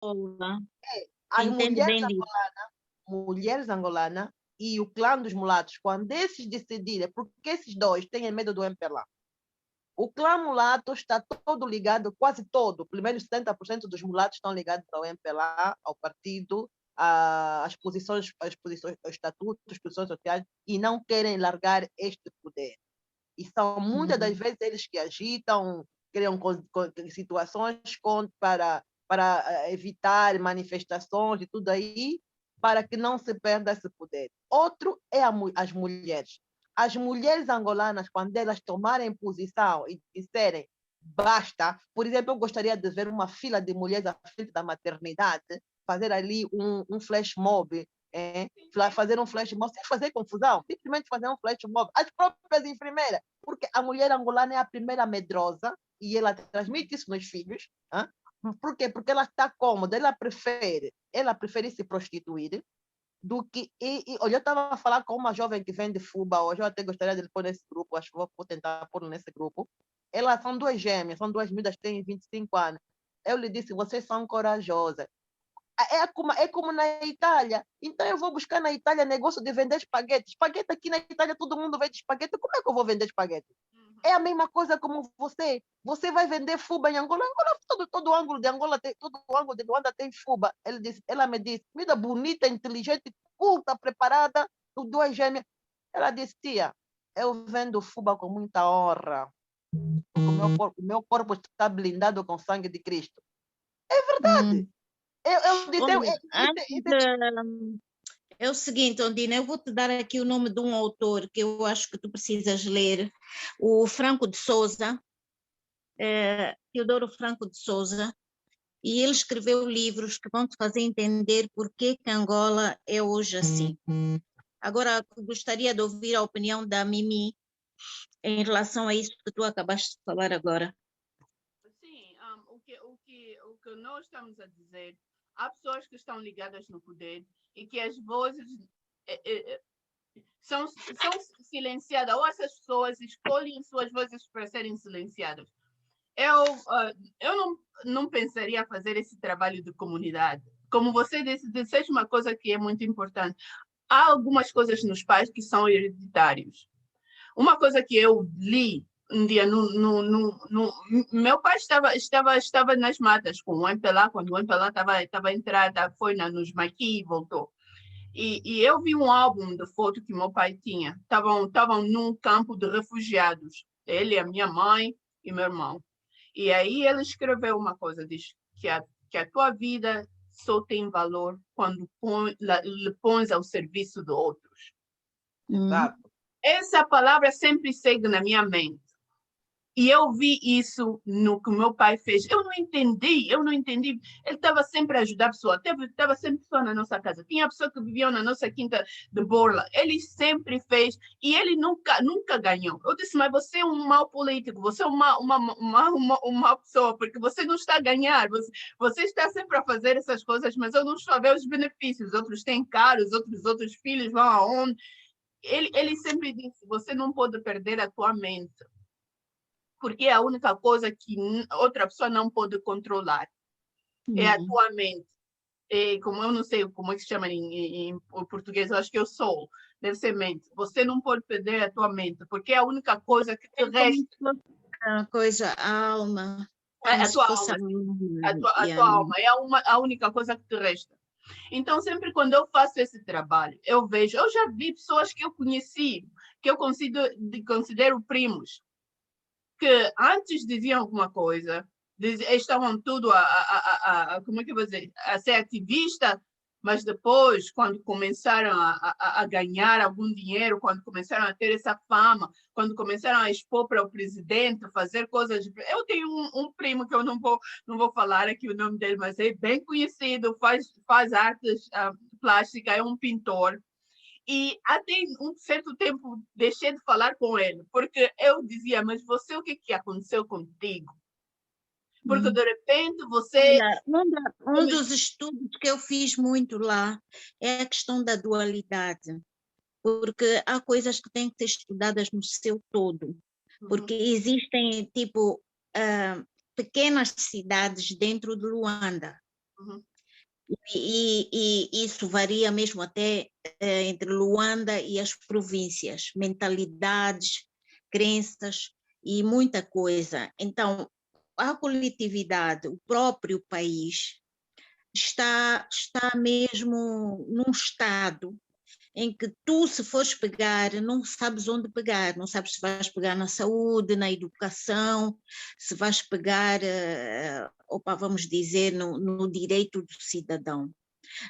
Angola. As Entende bem disso. mulheres angolanas e o clã dos mulatos, quando esses decidirem, porque esses dois têm medo do MPLA. O clã mulato está todo ligado, quase todo, pelo menos 70% dos mulatos estão ligados ao MPLA, ao partido, às posições, aos estatutos, às posições sociais, e não querem largar este poder. E são muitas das vezes eles que agitam, criam situações para evitar manifestações e tudo aí, para que não se perda esse poder. Outro é as mulheres. As mulheres angolanas, quando elas tomarem posição e disserem basta, por exemplo, eu gostaria de ver uma fila de mulheres à frente da maternidade, fazer ali um flash mob, fazer um flash mob, sem fazer confusão, simplesmente fazer um flash mob. As próprias enfermeiras, porque a mulher angolana é a primeira medrosa e ela transmite isso nos filhos. Hein? Por quê? Porque ela está cômoda, ela prefere se prostituir do que... olha, eu estava a falar com uma jovem que vende fuba hoje, eu até gostaria de pôr nesse grupo, acho que vou tentar pôr nesse grupo. Elas são duas gêmeas, são duas miúdas que têm 25 anos. Eu lhe disse, vocês são corajosas. É como na Itália. Então eu vou buscar na Itália negócio de vender espaguete. Espaguete aqui na Itália, todo mundo vende espaguete. Como é que eu vou vender espaguete? É a mesma coisa como você. Você vai vender fuba em Angola. Todo ângulo de Angola, todo ângulo de Luanda tem fuba. Ela me disse, vida bonita, inteligente, culta, preparada, duas gêmeas. Ela disse, tia, eu vendo fuba com muita honra. O meu corpo está blindado com o sangue de Cristo. É verdade. É o seguinte, Ondina, eu vou te dar aqui o nome de um autor que eu acho que tu precisas ler, o Franco de Souza, Teodoro Franco de Souza, e ele escreveu livros que vão te fazer entender por que Angola é hoje assim. Agora, gostaria de ouvir a opinião da Mimi em relação a isso que tu acabaste de falar agora. Sim, o que nós estamos a dizer, há pessoas que estão ligadas no poder e que as vozes são silenciadas, ou essas pessoas escolhem suas vozes para serem silenciadas. Eu não pensaria fazer esse trabalho de comunidade. Como você disse uma coisa que é muito importante. Há algumas coisas nos pais que são hereditários. Uma coisa que eu li um dia, meu pai estava nas matas com o MPLA, quando o MPLA estava entrada, foi nos Maqui e voltou. E eu vi um álbum de foto que meu pai tinha. Estavam num campo de refugiados. Ele, a minha mãe e meu irmão. E aí ele escreveu uma coisa, diz que a tua vida só tem valor quando lhe pões ao serviço de outros. Exato. Essa palavra sempre segue na minha mente. E eu vi isso no que o meu pai fez. Eu não entendi. Ele estava sempre a ajudar a pessoa. Estava sempre pessoa na nossa casa. Tinha pessoa que vivia na nossa quinta de Borla. Ele sempre fez. E ele nunca ganhou. Eu disse, mas você é um mau político. Você é uma pessoa, porque você não está a ganhar. Você está sempre a fazer essas coisas, mas eu não estou a ver os benefícios. Outros têm carros, outros filhos vão aonde. Ele sempre disse, você não pode perder a tua mente. Porque é a única coisa que outra pessoa não pode controlar. É a tua mente. Como eu não sei como é que se chama em português, eu acho que eu sou. Deve ser mente. Você não pode perder a tua mente, porque é a única coisa que te resta. A alma. A tua alma. É a única coisa que te resta. Então, sempre quando eu faço esse trabalho, eu já vi pessoas que eu conheci, que eu considero primos, que antes diziam alguma coisa, estavam tudo como é que eu vou dizer, a ser ativista, mas depois, quando começaram a ganhar algum dinheiro, quando começaram a ter essa fama, quando começaram a expor para o presidente, fazer coisas... Eu tenho um primo que eu não vou falar aqui o nome dele, mas é bem conhecido, faz artes plásticas, é um pintor. E até um certo tempo deixei de falar com ele, porque eu dizia, mas você, o que aconteceu contigo? Porque de repente você... Um dos estudos que eu fiz muito lá é a questão da dualidade, porque há coisas que têm que ser estudadas no seu todo, porque existem, pequenas cidades dentro de Luanda, E isso varia mesmo até entre Luanda e as províncias, mentalidades, crenças e muita coisa. Então, a coletividade, o próprio país, está mesmo num estado em que tu, se fores pegar, não sabes onde pegar, não sabes se vais pegar na saúde, na educação, se vais pegar, vamos dizer, no direito do cidadão.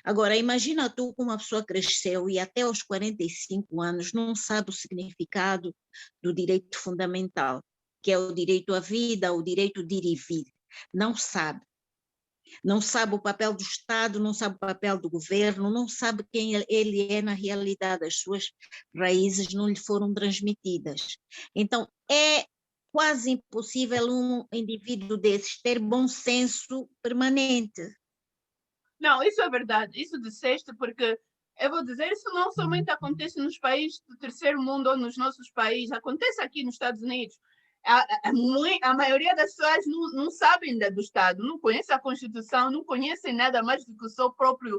Agora, imagina tu que uma pessoa cresceu e até aos 45 anos não sabe o significado do direito fundamental, que é o direito à vida, o direito de ir e vir. Não sabe. Não sabe o papel do Estado, não sabe o papel do governo, não sabe quem ele é na realidade, as suas raízes não lhe foram transmitidas. Então, é quase impossível um indivíduo desses ter bom senso permanente. Não, isso é verdade, isso disseste, porque eu vou dizer, isso não somente acontece nos países do terceiro mundo ou nos nossos países, acontece aqui nos Estados Unidos. A maioria das pessoas não sabem do Estado, não conhecem a Constituição, não conhecem nada mais do que a sua própria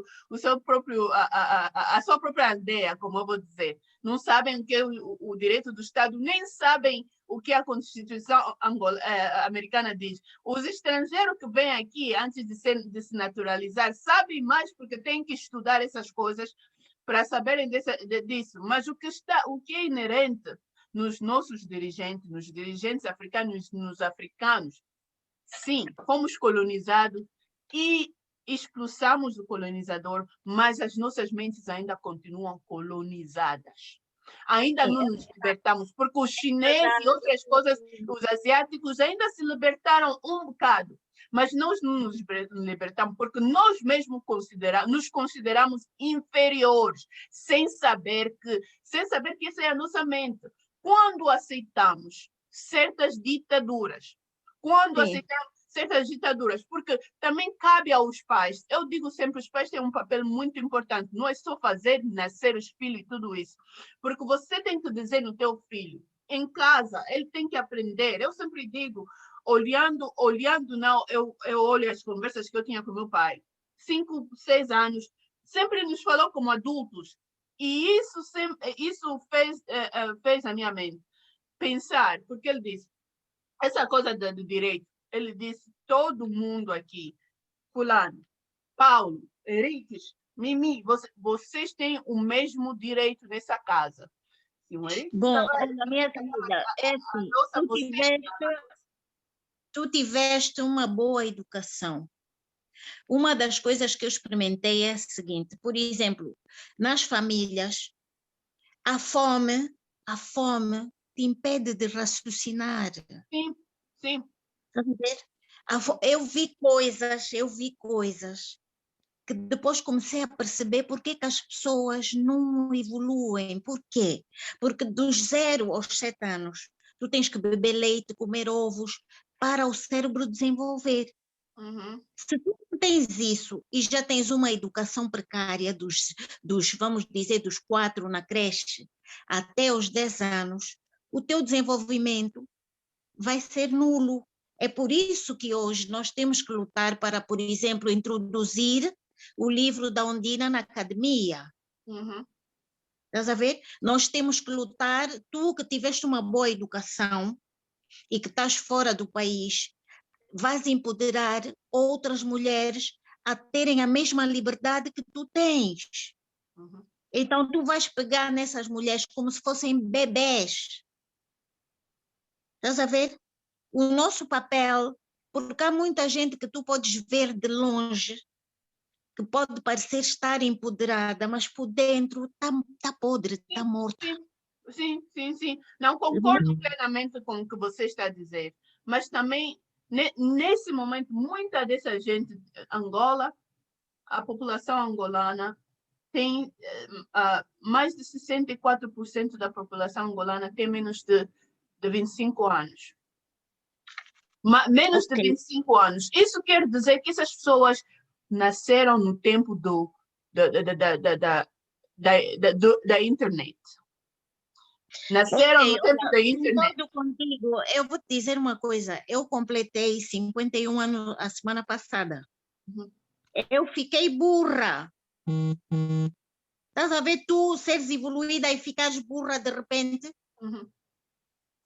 aldeia, como eu vou dizer. Não sabem o que é o direito do Estado, nem sabem o que a Constituição americana diz. Os estrangeiros que vêm aqui, antes de se naturalizar, sabem mais porque têm que estudar essas coisas para saberem disso. Mas o que é inerente nos nossos dirigentes, nos dirigentes africanos, nos africanos, sim, fomos colonizados e expulsamos o colonizador, mas as nossas mentes ainda continuam colonizadas. Ainda não nos libertamos, porque os chineses e outras coisas, os asiáticos ainda se libertaram um bocado, mas nós não nos libertamos, porque nós mesmos nos consideramos inferiores, sem saber que essa é a nossa mente. Quando aceitamos certas ditaduras, porque também cabe aos pais. Eu digo sempre, os pais têm um papel muito importante, não é só fazer nascer os filhos e tudo isso, porque você tem que dizer no teu filho, em casa, ele tem que aprender. Eu sempre digo, eu olho as conversas que eu tinha com meu pai, 5, 6 anos, sempre nos falou como adultos, e isso fez a minha mente pensar, porque ele disse, essa coisa do direito, ele disse, todo mundo aqui, fulano, Paulo, Henriques, Mimi, vocês têm o mesmo direito nessa casa. Bom, minha querida, é assim, tu tiveste uma boa educação. Uma das coisas que eu experimentei é a seguinte, por exemplo, nas famílias, a fome te impede de raciocinar. Sim, sim. Eu vi coisas que depois comecei a perceber por que as pessoas não evoluem. Por quê? Porque dos 0 aos 7 anos, tu tens que beber leite, comer ovos, para o cérebro desenvolver. Uhum. Se tu não tens isso e já tens uma educação precária vamos dizer, dos 4 na creche até os 10 anos, o teu desenvolvimento vai ser nulo. É por isso que hoje nós temos que lutar para, por exemplo, introduzir o livro da Ondina na academia. Uhum. Estás a ver? Nós temos que lutar, tu que tiveste uma boa educação e que estás fora do país, vais empoderar outras mulheres a terem a mesma liberdade que tu tens. Uhum. Então, tu vais pegar nessas mulheres como se fossem bebés. Estás a ver? O nosso papel, porque há muita gente que tu podes ver de longe, que pode parecer estar empoderada, mas por dentro está podre, está morta. Sim. Não concordo plenamente com o que você está a dizer, mas também, nesse momento, muita dessa gente, Angola, a população angolana, tem mais de 64% da população angolana tem menos de 25 anos. Menos de 25 anos. Isso quer dizer que essas pessoas nasceram no tempo da internet. Nasceram no tempo da internet. Contigo, eu vou te dizer uma coisa. Eu completei 51 anos a semana passada. Uhum. eu fiquei burra. Estás a ver tu seres evoluída e ficares burra de repente?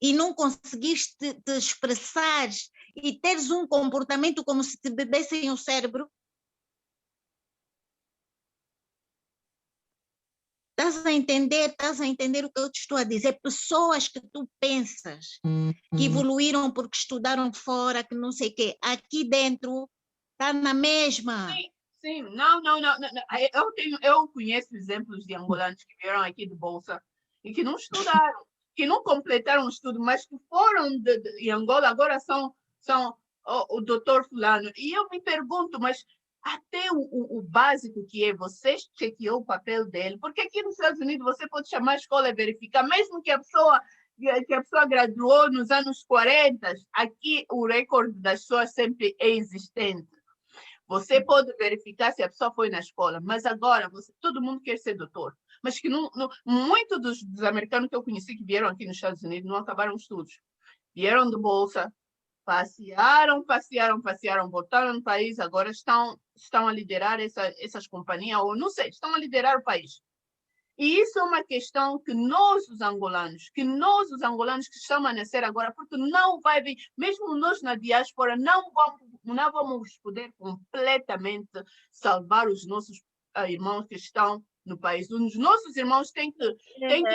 E não conseguiste te expressar e teres um comportamento como se te bebessem o cérebro? Estás a entender o que eu te estou a dizer? Pessoas que tu pensas que evoluíram porque estudaram fora, que não sei o quê, aqui dentro está na mesma. Sim, não. Eu conheço exemplos de angolanos que vieram aqui de Bolsa e que não estudaram, que não completaram o estudo, mas que foram em Angola, agora são o doutor fulano. E eu me pergunto, mas até o básico que é, você chequeou o papel dele, porque aqui nos Estados Unidos você pode chamar a escola e verificar, mesmo que a pessoa graduou nos anos 40, aqui o recorde das pessoas sempre é existente. Você pode verificar se a pessoa foi na escola, mas agora todo mundo quer ser doutor. Mas que muitos dos americanos que eu conheci que vieram aqui nos Estados Unidos não acabaram os estudos. Vieram de bolsa, passearam, voltaram no país, agora estão a liderar essas companhias, ou não sei, estão a liderar o país. E isso é uma questão que nós, os angolanos que estamos a nascer agora, porque não vai vir, mesmo nós na diáspora, não vamos poder completamente salvar os nossos irmãos que estão no país. Os nossos irmãos têm que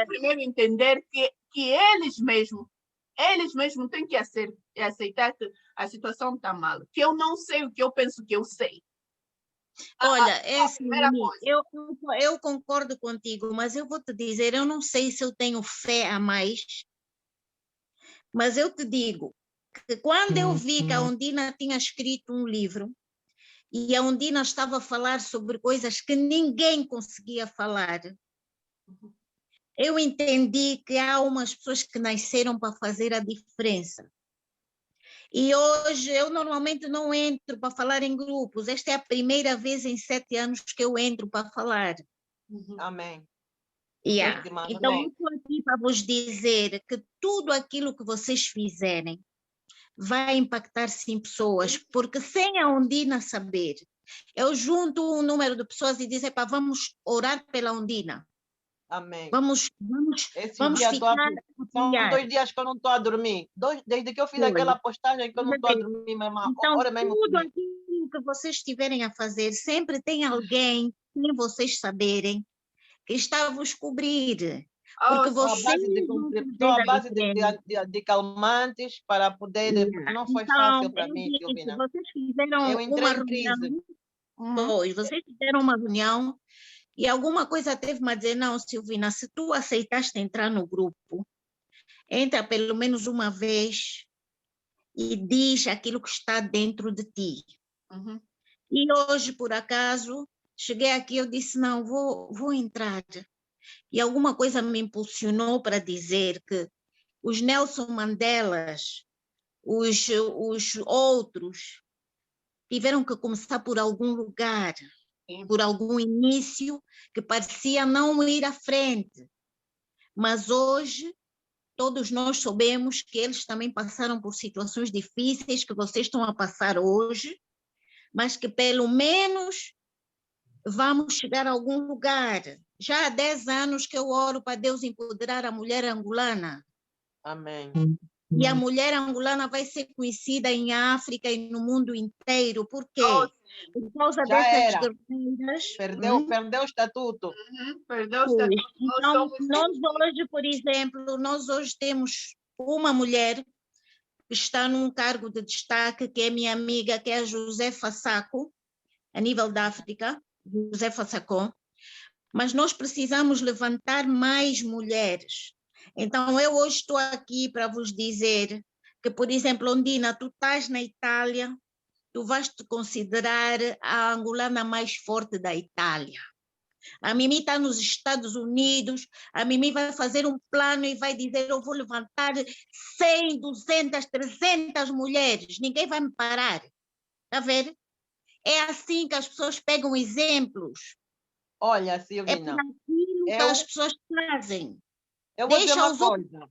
primeiro entender que eles mesmos têm que aceitar que a situação está mal, que eu não sei o que eu penso que eu sei. Olha, é assim, eu concordo contigo, mas eu vou te dizer, eu não sei se eu tenho fé a mais, mas eu te digo que quando eu vi que a Ondina tinha escrito um livro e a Ondina estava a falar sobre coisas que ninguém conseguia falar, eu entendi que há umas pessoas que nasceram para fazer a diferença. E hoje eu normalmente não entro para falar em grupos. Esta é a primeira vez em 7 anos que eu entro para falar. Amém. Yeah. Então, amém. eu estou aqui para vos dizer que tudo aquilo que vocês fizerem vai impactar sim pessoas, porque sem a Ondina saber, eu junto um número de pessoas e dizer, vamos orar pela Ondina. Amém. Vamos ficar... São 2 dias que eu não estou a dormir. Desde que eu fiz aquela postagem que eu não estou a dormir, minha irmã. Então, mesmo tudo aquilo que vocês estiverem a fazer, sempre tem alguém, sem vocês saberem, que está a vos cobrir. Porque vocês estou à base de calmantes para poder... Não foi fácil para mim, Silvina. Vocês fizeram eu entrei uma em crise. Pois, vocês fizeram uma reunião e alguma coisa teve-me a dizer, não, Silvina, se tu aceitaste entrar no grupo, entra pelo menos uma vez e diz aquilo que está dentro de ti. E hoje, por acaso, cheguei aqui, eu disse, não, vou entrar. E alguma coisa me impulsionou para dizer que os Nelson Mandelas, os outros, tiveram que começar por algum lugar, por algum início que parecia não ir à frente. Mas hoje, todos nós soubemos que eles também passaram por situações difíceis que vocês estão a passar hoje, mas que pelo menos vamos chegar a algum lugar. Já há 10 anos que eu oro para Deus empoderar a mulher angolana. Amém. E a mulher angolana vai ser conhecida em África e no mundo inteiro. Por quê? Por causa dessas guerreiras. Perdeu o estatuto. Perdeu o estatuto. Então, nós hoje, por exemplo, temos uma mulher que está num cargo de destaque, que é minha amiga, que é a Josefa Sacco, a nível da África, Josefa Sacco. Mas nós precisamos levantar mais mulheres. Então, eu hoje estou aqui para vos dizer que, por exemplo, Ondina, tu estás na Itália, tu vais te considerar a angolana mais forte da Itália. A Mimi está nos Estados Unidos, a Mimi vai fazer um plano e vai dizer, eu vou levantar 100, 200, 300 mulheres, ninguém vai me parar. Está a ver? É assim que as pessoas pegam exemplos. Olha, Silvina, é por aquilo que as pessoas fazem. Eu vou dizer uma coisa.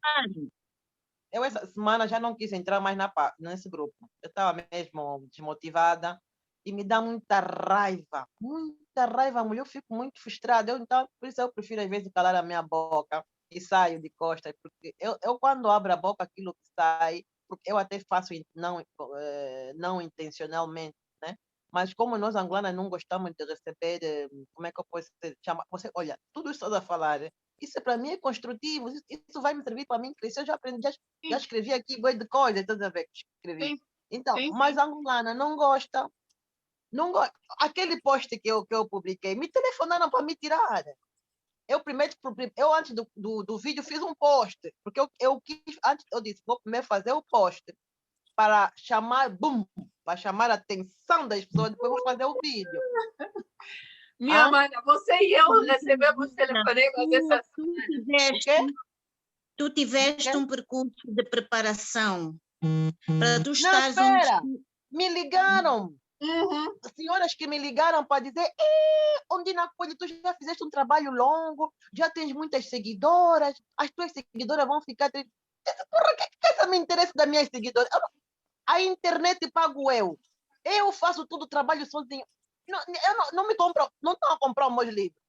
Eu essa semana já não quis entrar mais nesse grupo. Eu estava mesmo desmotivada. e me dá muita raiva, mulher, eu fico muito frustrada. Então, por isso eu prefiro às vezes calar a minha boca e saio de costas, porque eu quando abro a boca, aquilo que sai, porque eu até faço não intencionalmente, né? Mas como nós angolanas não gostamos de receber, como é que eu posso chamar? Você, olha, tudo isso que estás a falar, isso para mim é construtivo, isso vai me servir para mim crescer. Eu já aprendi, já escrevi aqui boi de coisas, estás a ver que escrevi. Sim, Então, sim, mas sim. a angolana não gosta, não gosta. Aquele post que eu publiquei, me telefonaram para me tirar. Eu antes do vídeo fiz um post, porque eu quis, antes eu disse, vou primeiro fazer o post para chamar, para chamar a atenção das pessoas, depois vou fazer o vídeo. Minha mana, você e eu recebemos telefonemas essa semana. Tu tiveste um percurso de preparação para tu Não, estares espera, onde... me ligaram. Uhum. Senhoras que me ligaram para dizer, Ondina Coelho, tu já fizeste um trabalho longo, já tens muitas seguidoras, as tuas seguidoras vão ficar... Porra, que me interessa das minhas seguidoras? A internet pago eu. Eu faço todo o trabalho sozinho. Não me compro, não estão a comprar os meus livros.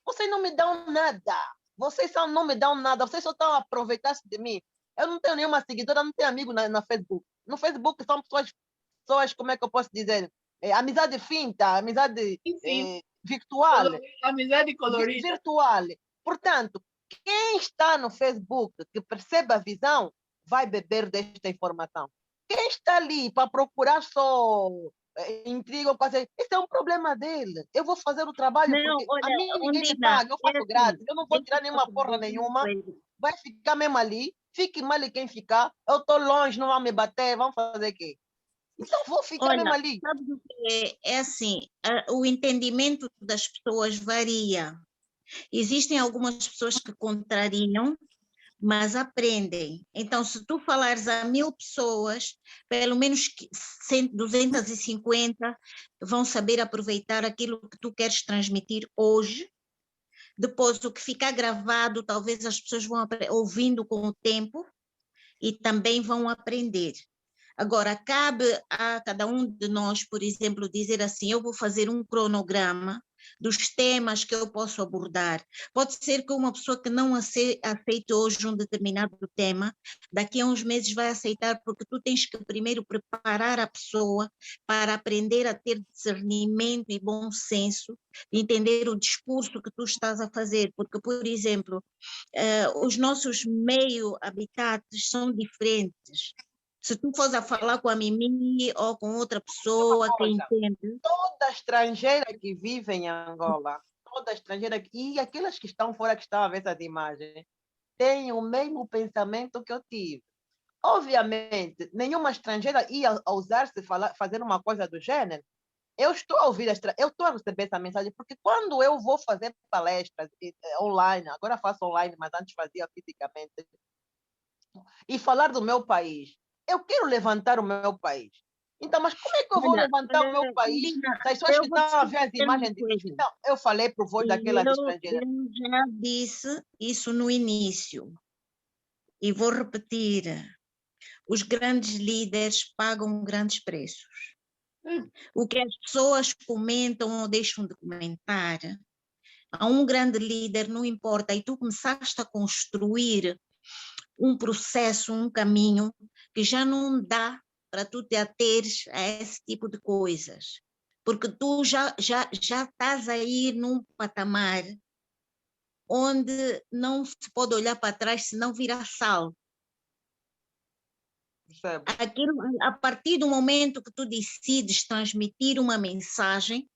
Vocês não me dão nada. Vocês não me dão nada. Vocês só estão a aproveitar-se de mim. Eu não tenho nenhuma seguidora, não tenho amigo na Facebook. No Facebook são pessoas, como é que eu posso dizer? Amizade finta, amizade Sim. virtual. Amizade colorida. Virtual. Portanto, quem está no Facebook que percebe a visão vai beber desta informação. Quem está ali para procurar só intriga ou fazer, esse é um problema dele. Eu vou fazer o trabalho Não, porque a olha, mim ninguém me Ondina, paga, eu faço grátis, eu não vou tirar deixa eu nenhuma te porra dizer uma nenhuma, coisa. vai ficar mesmo ali, fique mal quem ficar, eu estou longe, não vão me bater, vão fazer o quê? Então vou ficar mesmo Olha, ali. sabe o que é assim, o entendimento das pessoas varia. Existem algumas pessoas que contrariam, mas aprendem. Então, se tu falares a 1000 pessoas, pelo menos 100, 250 vão saber aproveitar aquilo que tu queres transmitir hoje. Depois, o que ficar gravado, talvez as pessoas vão ouvindo com o tempo e também vão aprender. Agora, cabe a cada um de nós, por exemplo, dizer assim, eu vou fazer um cronograma dos temas que eu posso abordar. Pode ser que uma pessoa que não aceite hoje um determinado tema, daqui a uns meses vai aceitar, porque tu tens que primeiro preparar a pessoa para aprender a ter discernimento e bom senso, entender o discurso que tu estás a fazer, porque, por exemplo, os nossos meio-habitantes são diferentes. Se tu fores a falar com a Mimi ou com outra pessoa que entende... Toda estrangeira que vive em Angola, toda estrangeira, e aquelas que estão fora, que estão a ver essas imagens, têm o mesmo pensamento que eu tive. Obviamente, nenhuma estrangeira ia ousar-se fazer uma coisa do gênero. Eu estou a ouvir, eu estou a receber essa mensagem, porque quando eu vou fazer palestras online, agora faço online, mas antes fazia fisicamente, e falar do meu país, eu quero levantar o meu país. Então, mas como é que eu vou levantar o meu país se as pessoas que estão a ver as imagens dizem, não, eu falei para o voz daquelas estrangeiras. Eu já disse isso no início e vou repetir. Os grandes líderes pagam grandes preços. O que as pessoas comentam ou deixam de comentar, a um grande líder não importa, e tu começaste a construir um processo, um caminho que já não dá para tu te ateres a esse tipo de coisas, porque tu já estás a ir num patamar onde não se pode olhar para trás senão virar sal. Aquilo, a partir do momento que tu decides transmitir uma mensagem,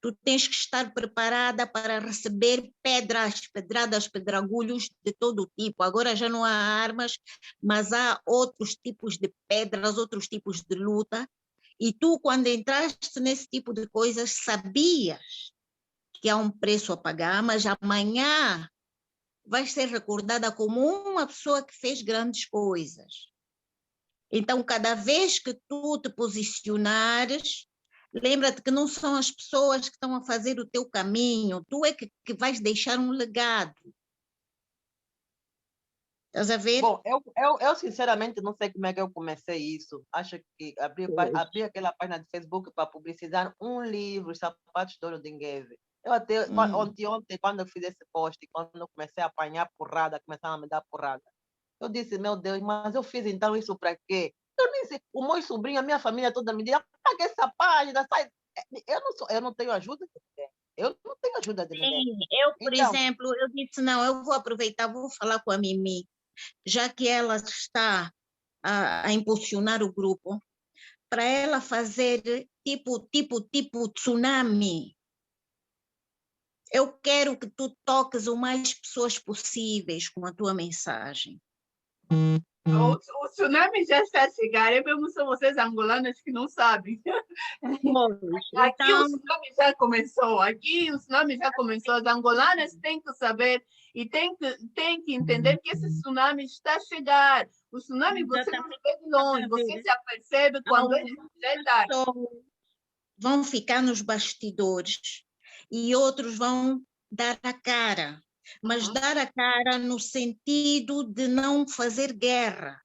tu tens que estar preparada para receber pedradas, pedragulhos de todo tipo. Agora já não há armas, mas há outros tipos de pedras, outros tipos de luta. E tu, quando entraste nesse tipo de coisas, sabias que há um preço a pagar, mas amanhã vais ser recordada como uma pessoa que fez grandes coisas. Então, cada vez que tu te posicionares, lembra-te que não são as pessoas que estão a fazer o teu caminho, tu é que vais deixar um legado. Estás a ver? Bom, eu sinceramente não sei como é que eu comecei isso. Acho que abri aquela página de Facebook para publicizar um livro, Os Sapatos de Ouro de Ngueve. Eu até ontem, quando eu fiz esse post, quando eu comecei a apanhar porrada, começaram a me dar porrada. Eu disse, meu Deus, mas eu fiz então isso para quê? Eu nem sei, o meu sobrinho, a minha família toda me diz, apaga essa página, sai. Eu não tenho ajuda de ninguém. Eu não tenho ajuda de ninguém. Sim, eu, por Então, exemplo, eu disse, não, eu vou aproveitar, vou falar com a Mimi, já que ela está a impulsionar o grupo, para ela fazer tipo tsunami. Eu quero que tu toques o mais pessoas possíveis com a tua mensagem. O tsunami já está a chegar. Eu mesmo sou vocês angolanas que não sabem. Aqui o tsunami já começou. Aqui o tsunami já começou. As angolanas têm que saber e têm que entender que esse tsunami está a chegar. O tsunami você não vê de longe, você já percebe quando ele já está. Vão ficar nos bastidores e outros vão dar a cara, mas dar a cara no sentido de não fazer guerra,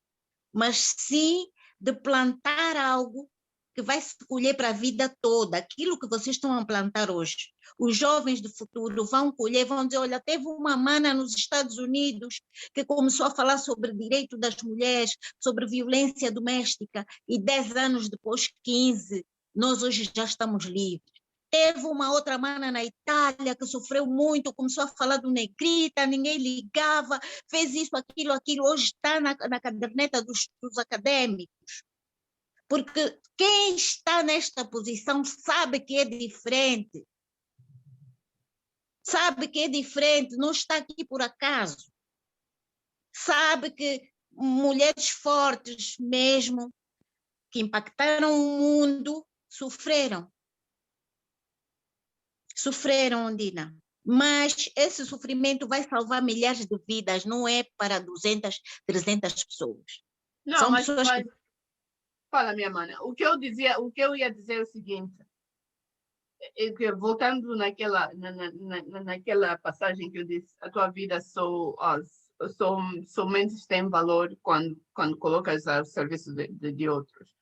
mas sim de plantar algo que vai se colher para a vida toda, aquilo que vocês estão a plantar hoje. Os jovens do futuro vão colher, vão dizer, olha, teve uma mana nos Estados Unidos que começou a falar sobre direito das mulheres, sobre violência doméstica, e 10 anos depois, 15, nós hoje já estamos livres. Teve uma outra mana na Itália que sofreu muito, começou a falar do negrita, ninguém ligava, fez isso, aquilo, hoje está na caderneta dos acadêmicos. Porque quem está nesta posição sabe que é diferente. Sabe que é diferente, não está aqui por acaso. Sabe que mulheres fortes mesmo, que impactaram o mundo, sofreram. Sofreram, Ondina. Mas esse sofrimento vai salvar milhares de vidas, não é para 200, 300 pessoas. Não, São mas pessoas que... Fala, minha mana. O que eu ia dizer é o seguinte, voltando naquela passagem que eu disse, a tua vida somente tem valor quando colocas ao serviço de outros.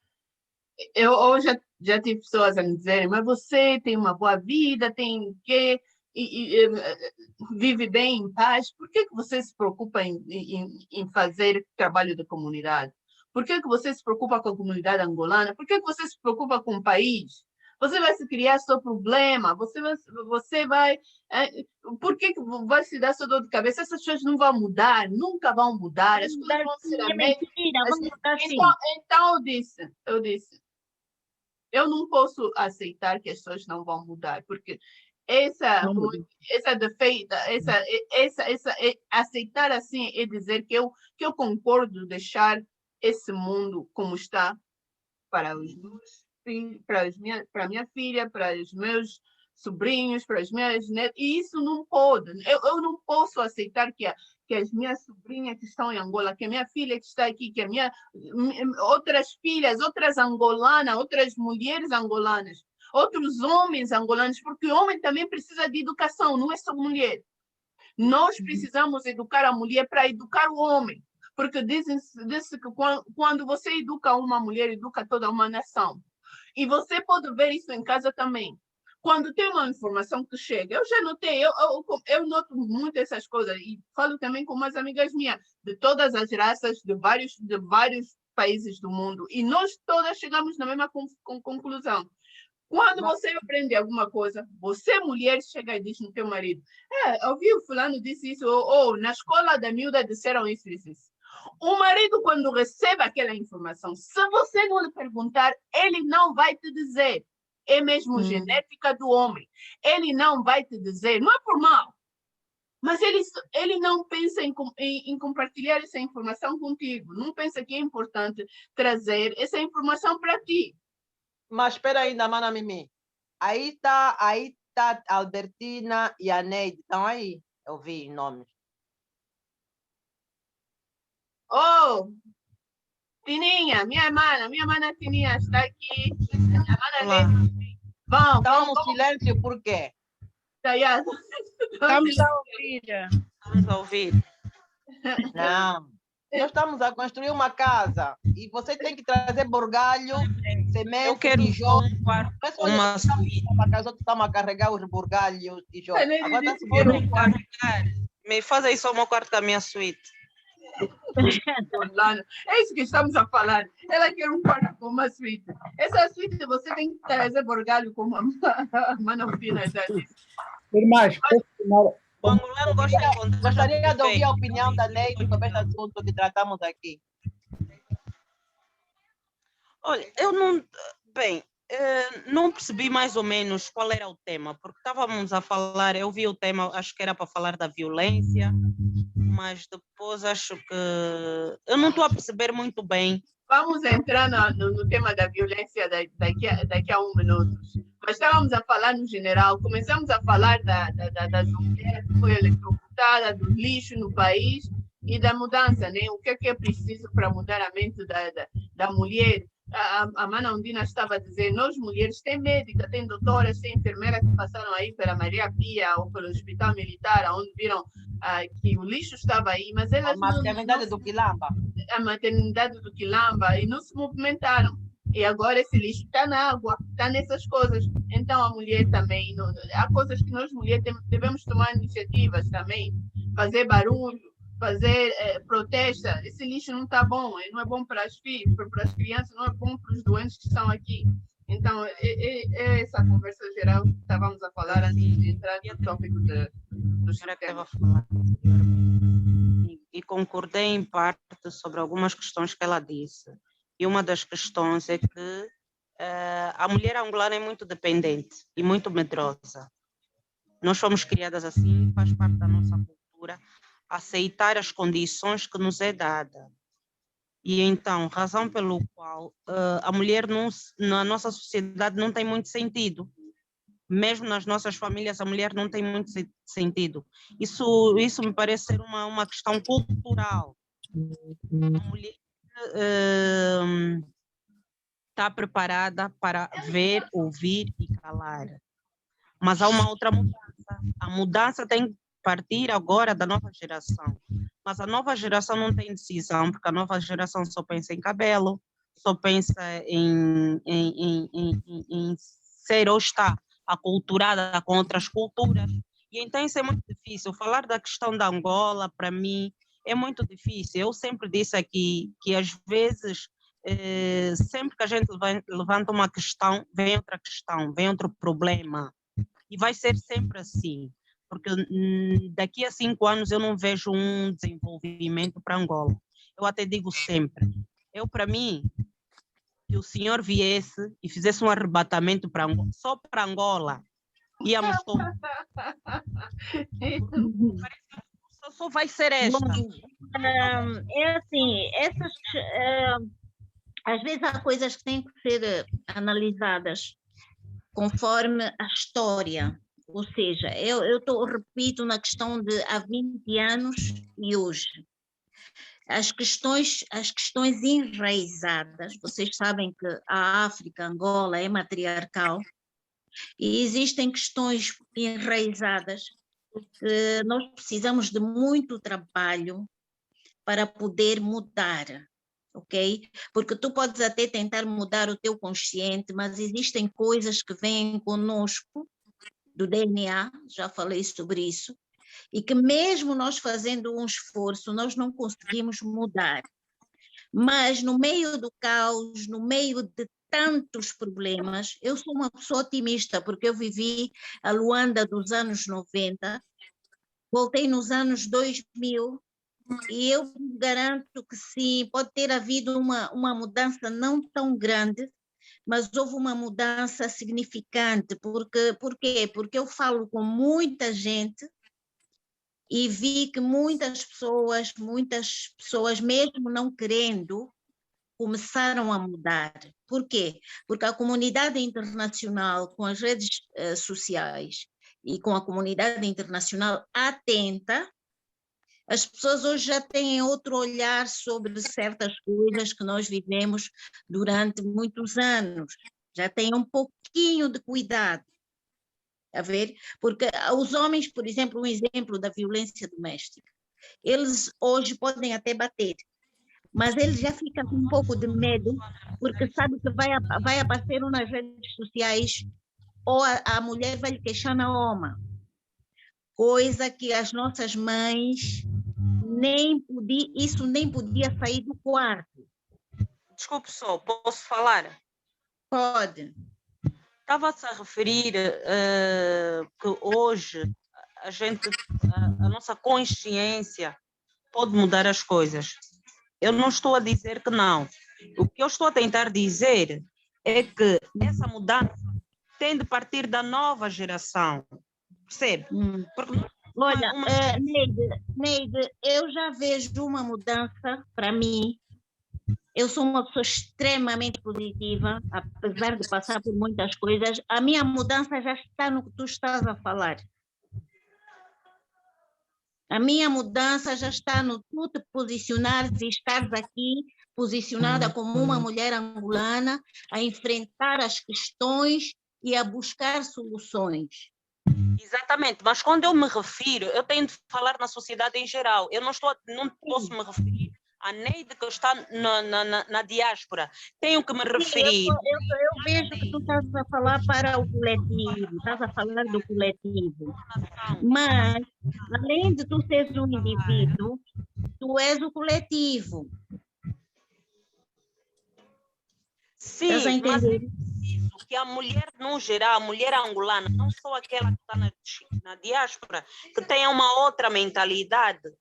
Eu já tive pessoas a me dizer, mas você tem uma boa vida, tem que vive bem, em paz, por que você se preocupa em fazer trabalho de comunidade? Por que você se preocupa com a comunidade angolana? Por que você se preocupa com o país? Você vai se criar seu problema, você vai... por que vai se dar sua dor de cabeça? Essas coisas não vão mudar, nunca vão mudar, as coisas vão ser a mesma. Então eu disse, eu não posso aceitar que as pessoas não vão mudar, porque aceitar assim é dizer que eu concordo deixar esse mundo como está para os meus filhos, para minha filha, para os meus sobrinhos, para as minhas netas, e isso não pode. Eu não posso aceitar que as minhas sobrinhas que estão em Angola, que a minha filha que está aqui, que outras filhas, outras angolanas, outras mulheres angolanas, outros homens angolanos, porque o homem também precisa de educação, não é só mulher. Nós precisamos educar a mulher para educar o homem, porque diz que quando você educa uma mulher, educa toda uma nação. E você pode ver isso em casa também. Quando tem uma informação que chega, eu já notei, eu noto muito essas coisas, e falo também com umas amigas minhas, de todas as raças, de vários países do mundo, e nós todas chegamos na mesma conclusão. Quando você aprende alguma coisa, você, mulher, chega e diz no teu marido, ouvi o fulano disse isso, ou na escola da miúda disseram isso. O marido, quando recebe aquela informação, se você não lhe perguntar, ele não vai te dizer. É mesmo genética do homem. Ele não vai te dizer, não é por mal, mas ele não pensa em compartilhar essa informação contigo. Não pensa que é importante trazer essa informação para ti. Mas espera ainda, mana Mimi. Aí tá a Albertina e a Neide. Estão aí? Eu vi nomes. Oh, Tininha, minha mana Tininha está aqui. Minha mana Neide. Estão no silêncio por quê? Estamos a ouvir. Não. Nós estamos a construir uma casa e você tem que trazer borgalho, semente, Eu quero tijolo. um quarto, Mas só uma suíte. os outros estão a carregar os borgalhos, tijolos. Ele Agora está disse subindo que um era quarto. Me faz aí só uma quarto com a minha suíte. Orlando. É isso que estamos a falar. Ela quer um quarto com uma suíte. Essa suíte você tem que trazer borgalho, como a Mana Alpina já disse. Irmãs, O angolano gosta de encontrar. Gostaria de ouvir a opinião da Neide sobre este assunto que tratamos aqui. Olha, eu não. Bem, não percebi mais ou menos qual era o tema, porque estávamos a falar, eu vi o tema, acho que era para falar da violência, mas depois acho que. Eu não estou a perceber muito bem. Vamos entrar no tema da violência daqui a 1 minuto. Mas estávamos a falar no geral, começamos a falar das mulheres que foi eletrocutada, do lixo no país e da mudança, né? O que é preciso para mudar a mente da mulher? A Mana Undina estava a dizer, nós mulheres, tem médica, tem doutoras, tem enfermeiras que passaram aí pela Maria Pia ou pelo Hospital Militar, onde viram que o lixo estava aí, mas elas A maternidade do Quilamba. A maternidade do Quilamba, e não se movimentaram. E agora esse lixo está na água, está nessas coisas. Então a mulher também, há coisas que nós mulheres devemos tomar iniciativas também, fazer barulho, fazer protesta. Esse lixo não está bom, não é bom para as filhas, para as crianças, não é bom para os doentes que estão aqui. Então, é essa conversa geral que estávamos a falar antes de entrar no tópico do sistema. E concordei em parte sobre algumas questões que ela disse. E uma das questões é que a mulher angolana é muito dependente e muito medrosa. Nós fomos criadas assim, faz parte da nossa cultura, aceitar as condições que nos é dada. E então, razão pelo qual a mulher na nossa sociedade não tem muito sentido. Mesmo nas nossas famílias, a mulher não tem muito sentido. Isso me parece ser uma questão cultural. A mulher está preparada para ver, ouvir e calar. Mas há uma outra mudança. A mudança tem que partir agora da nova geração. Mas a nova geração não tem decisão, porque a nova geração só pensa em cabelo, só pensa em ser ou estar aculturada com outras culturas. E então isso é muito difícil. Falar da questão da Angola, para mim, é muito difícil. Eu sempre disse aqui que às vezes, sempre que a gente levanta uma questão, vem outra questão, vem outro problema. E vai ser sempre assim, porque daqui a 5 anos eu não vejo um desenvolvimento para Angola. Eu até digo sempre, para mim, que o senhor viesse e fizesse um arrebatamento para Angola, só para Angola, íamos todos. Só vai ser esta. Bom, é assim, às vezes há coisas que têm que ser analisadas conforme a história, ou seja, repito na questão de há 20 anos e hoje. As questões enraizadas, vocês sabem que a África, Angola é matriarcal, e existem questões enraizadas que nós precisamos de muito trabalho para poder mudar, ok? Porque tu podes até tentar mudar o teu consciente, mas existem coisas que vêm conosco, do DNA, já falei sobre isso, e que mesmo nós fazendo um esforço, nós não conseguimos mudar. Mas no meio do caos, no meio de tantos problemas, eu sou uma pessoa otimista, porque eu vivi a Luanda dos anos 90, voltei nos anos 2000, e eu garanto que sim, pode ter havido uma mudança não tão grande, mas houve uma mudança significante. Por quê? Porque eu falo com muita gente e vi que muitas pessoas, mesmo não querendo, começaram a mudar. Por quê? Porque a comunidade internacional, com as redes sociais e com a comunidade internacional atenta, as pessoas hoje já têm outro olhar sobre certas coisas que nós vivemos durante muitos anos. Já têm um pouquinho de cuidado. A ver? Porque os homens, por exemplo, um exemplo da violência doméstica, eles hoje podem até bater, mas ele já fica com um pouco de medo, porque sabe que vai aparecer nas redes sociais, ou a mulher vai lhe queixar na OMA, coisa que as nossas mães isso nem podia sair do quarto. Desculpe só, posso falar? Pode. Estava-se a referir que hoje a nossa consciência pode mudar as coisas. Eu não estou a dizer que não. O que eu estou a tentar dizer é que essa mudança tem de partir da nova geração. Percebe? Porque olha, Neide, eu já vejo uma mudança para mim. Eu sou uma pessoa extremamente positiva, apesar de passar por muitas coisas. A minha mudança já está no que tu estás a falar. A minha mudança já está no tu te posicionares e estares aqui posicionada como uma mulher angolana a enfrentar as questões e a buscar soluções. Exatamente, mas quando eu me refiro, eu tenho de falar na sociedade em geral. Eu não posso me referir à Neide que está na diáspora. Tenho que me referir. Eu vejo que tu estás a falar para o coletivo, estás a falar do coletivo. Mas, além de tu seres um indivíduo, tu és o coletivo. Sim, mas é preciso que a mulher, no geral, a mulher angolana, não só aquela que está na diáspora, que tenha uma outra mentalidade,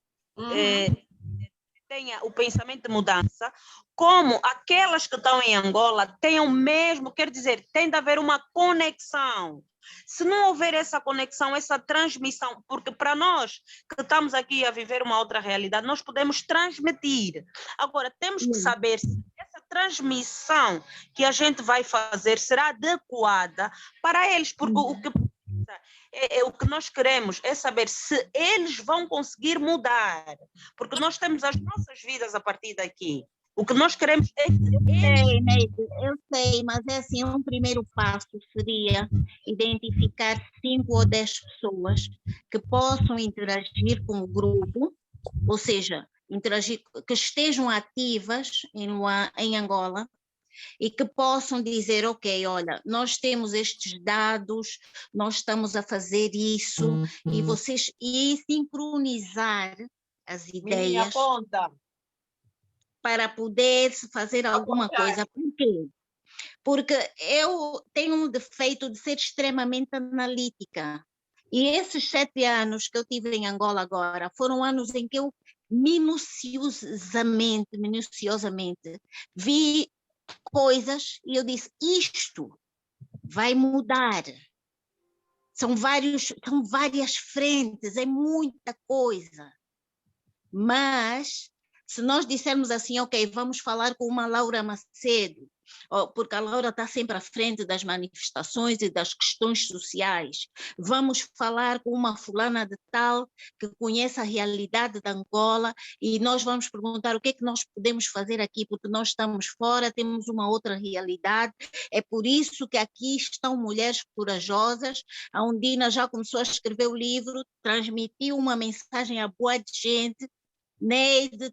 tenha o pensamento de mudança, como aquelas que estão em Angola tenham mesmo, quer dizer, tem de haver uma conexão. Se não houver essa conexão, essa transmissão, porque para nós que estamos aqui a viver uma outra realidade, nós podemos transmitir. Agora, temos que saber se essa transmissão que a gente vai fazer será adequada para eles, porque o que nós queremos é saber se eles vão conseguir mudar, porque nós temos as nossas vidas a partir daqui. O que nós queremos é que eu sei, mas é assim, um primeiro passo seria identificar 5 ou 10 pessoas que possam interagir com o grupo, ou seja, interagir, que estejam ativas em Angola, e que possam dizer, ok, olha, nós temos estes dados, nós estamos a fazer isso, e sincronizar as ideias para poder fazer alguma coisa. Por quê? Porque eu tenho um defeito de ser extremamente analítica. E esses 7 anos que eu tive em Angola agora, foram anos em que eu minuciosamente vi coisas e eu disse, isto vai mudar. São várias frentes, é muita coisa. Mas, se nós dissermos assim, ok, vamos falar com uma Laura Macedo, porque a Laura está sempre à frente das manifestações e das questões sociais. Vamos falar com uma fulana de tal que conhece a realidade da Angola e nós vamos perguntar o que é que nós podemos fazer aqui, porque nós estamos fora, temos uma outra realidade. É por isso que aqui estão mulheres corajosas. A Undina já começou a escrever o livro, transmitiu uma mensagem a boa de gente, Neide,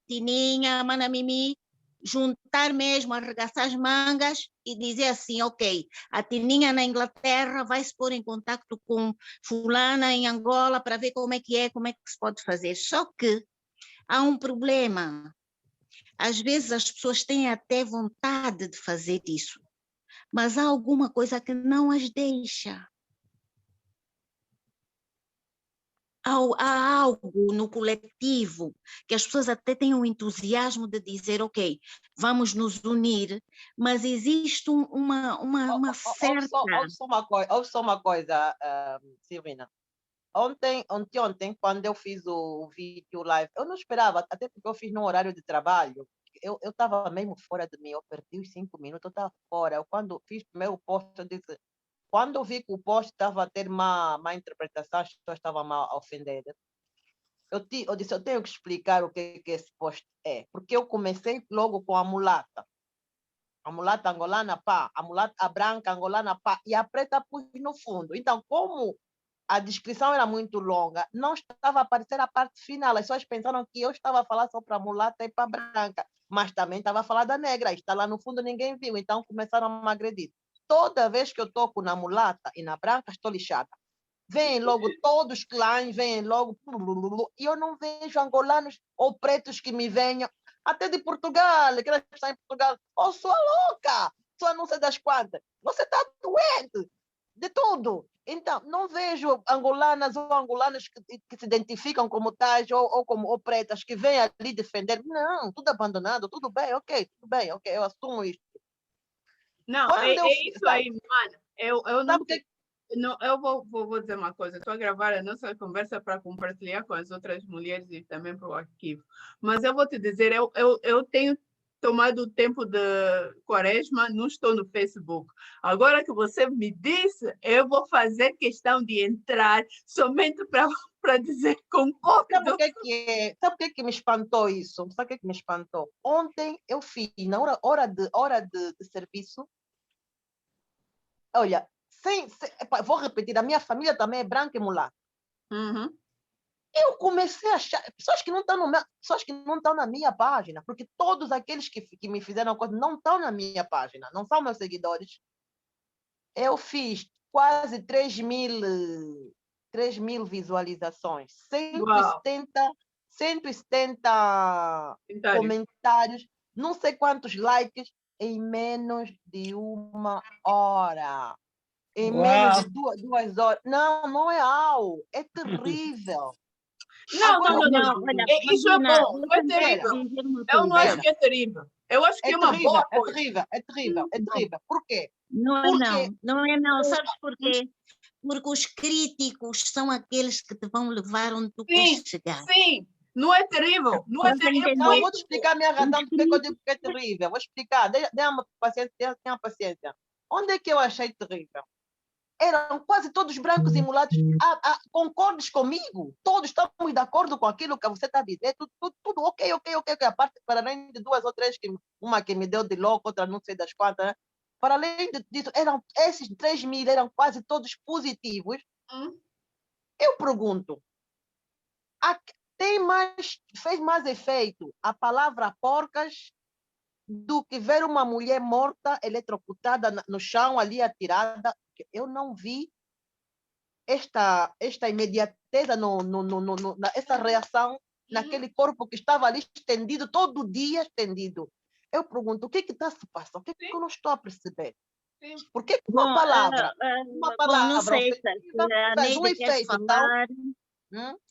Tininha, Manamimi, juntar mesmo, arregaçar as mangas e dizer assim, ok, a Tininha na Inglaterra vai se pôr em contato com fulana em Angola para ver como é que se pode fazer. Só que há um problema. Às vezes as pessoas têm até vontade de fazer isso, mas há alguma coisa que não as deixa. Há algo no coletivo que as pessoas até têm um entusiasmo de dizer, ok, vamos nos unir, mas existe uma certa... Ouve só uma coisa, Silvina. Ontem, quando eu fiz o vídeo live, eu não esperava, até porque eu fiz num horário de trabalho, eu estava mesmo fora de mim, eu perdi os 5 minutos, eu estava fora. Eu, quando fiz o primeiro post, eu disse... Quando eu vi que o post estava a ter má interpretação, as pessoas estavam a ofender, eu disse, eu tenho que explicar o que esse post é. Porque eu comecei logo com a mulata angolana, pá, a branca angolana, pá, e a preta pus no fundo. Então, como a descrição era muito longa, não estava a aparecer a parte final. As pessoas pensaram que eu estava a falar só para mulata e para branca, mas também estava a falar da negra. Está lá no fundo, ninguém viu, então começaram a me agredir. Toda vez que eu toco na mulata e na branca, estou lixada. Vêm logo todos os clãs, vêm logo, e eu não vejo angolanos ou pretos que me venham, até de Portugal, que elas estão em Portugal. Oh, sua louca, sua não sei das quantas, você está doente, de tudo. Então, não vejo angolanas ou angolanos que se identificam como tais ou pretas, que vêm ali defender. Não, tudo abandonado, tudo bem, ok, eu assumo isso. Não, Quando é eu isso aí, mano. Eu não sabe que Não, eu vou dizer uma coisa. Estou a gravar a nossa conversa para compartilhar com as outras mulheres e também para o arquivo. Mas eu vou te dizer, eu tenho tomado o tempo de quaresma, não estou no Facebook. Agora que você me disse, eu vou fazer questão de entrar somente para dizer concordo. Sabe o que me espantou isso? Sabe o que me espantou? Ontem eu fiz, na hora de serviço, olha, vou repetir, a minha família também é branca e mulata. Uhum. Eu comecei a achar pessoas que não estão na minha página, porque todos aqueles que me fizeram coisa não estão na minha página, não são meus seguidores. Eu fiz quase 3.000 visualizações, 170 comentários, não sei quantos likes em menos de 1 hora. Em menos de 2 horas. Não é algo. É terrível. Não, Agora, Não, olha, isso é Marina, bom, não é terrível. Eu não acho que é terrível. Eu acho que é uma boa coisa. É terrível. Por quê? Não é não. Sabes por quê? Porque os críticos são aqueles que te vão levar onde tu queres chegar. Sim, não é terrível. Não é terrível. Não, vou te explicar a minha razão porque eu digo que é terrível. Vou explicar. Tenha paciência. Onde é que eu achei terrível? Eram quase todos brancos e mulatos. Concordes comigo? Todos estamos de acordo com aquilo que você está dizendo. Tudo ok. A parte, para além de 2 ou 3, uma que me deu de louco, outra não sei das quantas, né? Para além disso, esses 3.000 eram quase todos positivos. Eu pergunto, fez mais efeito a palavra porcas do que ver uma mulher morta, eletrocutada no chão, ali atirada? Eu não vi esta imediateza, essa reação naquele corpo que estava ali estendido, todo dia estendido. Eu pergunto, o que está se passando? O que eu não estou a perceber? Por que uma palavra não sei se a faz Neide quer efeito falar,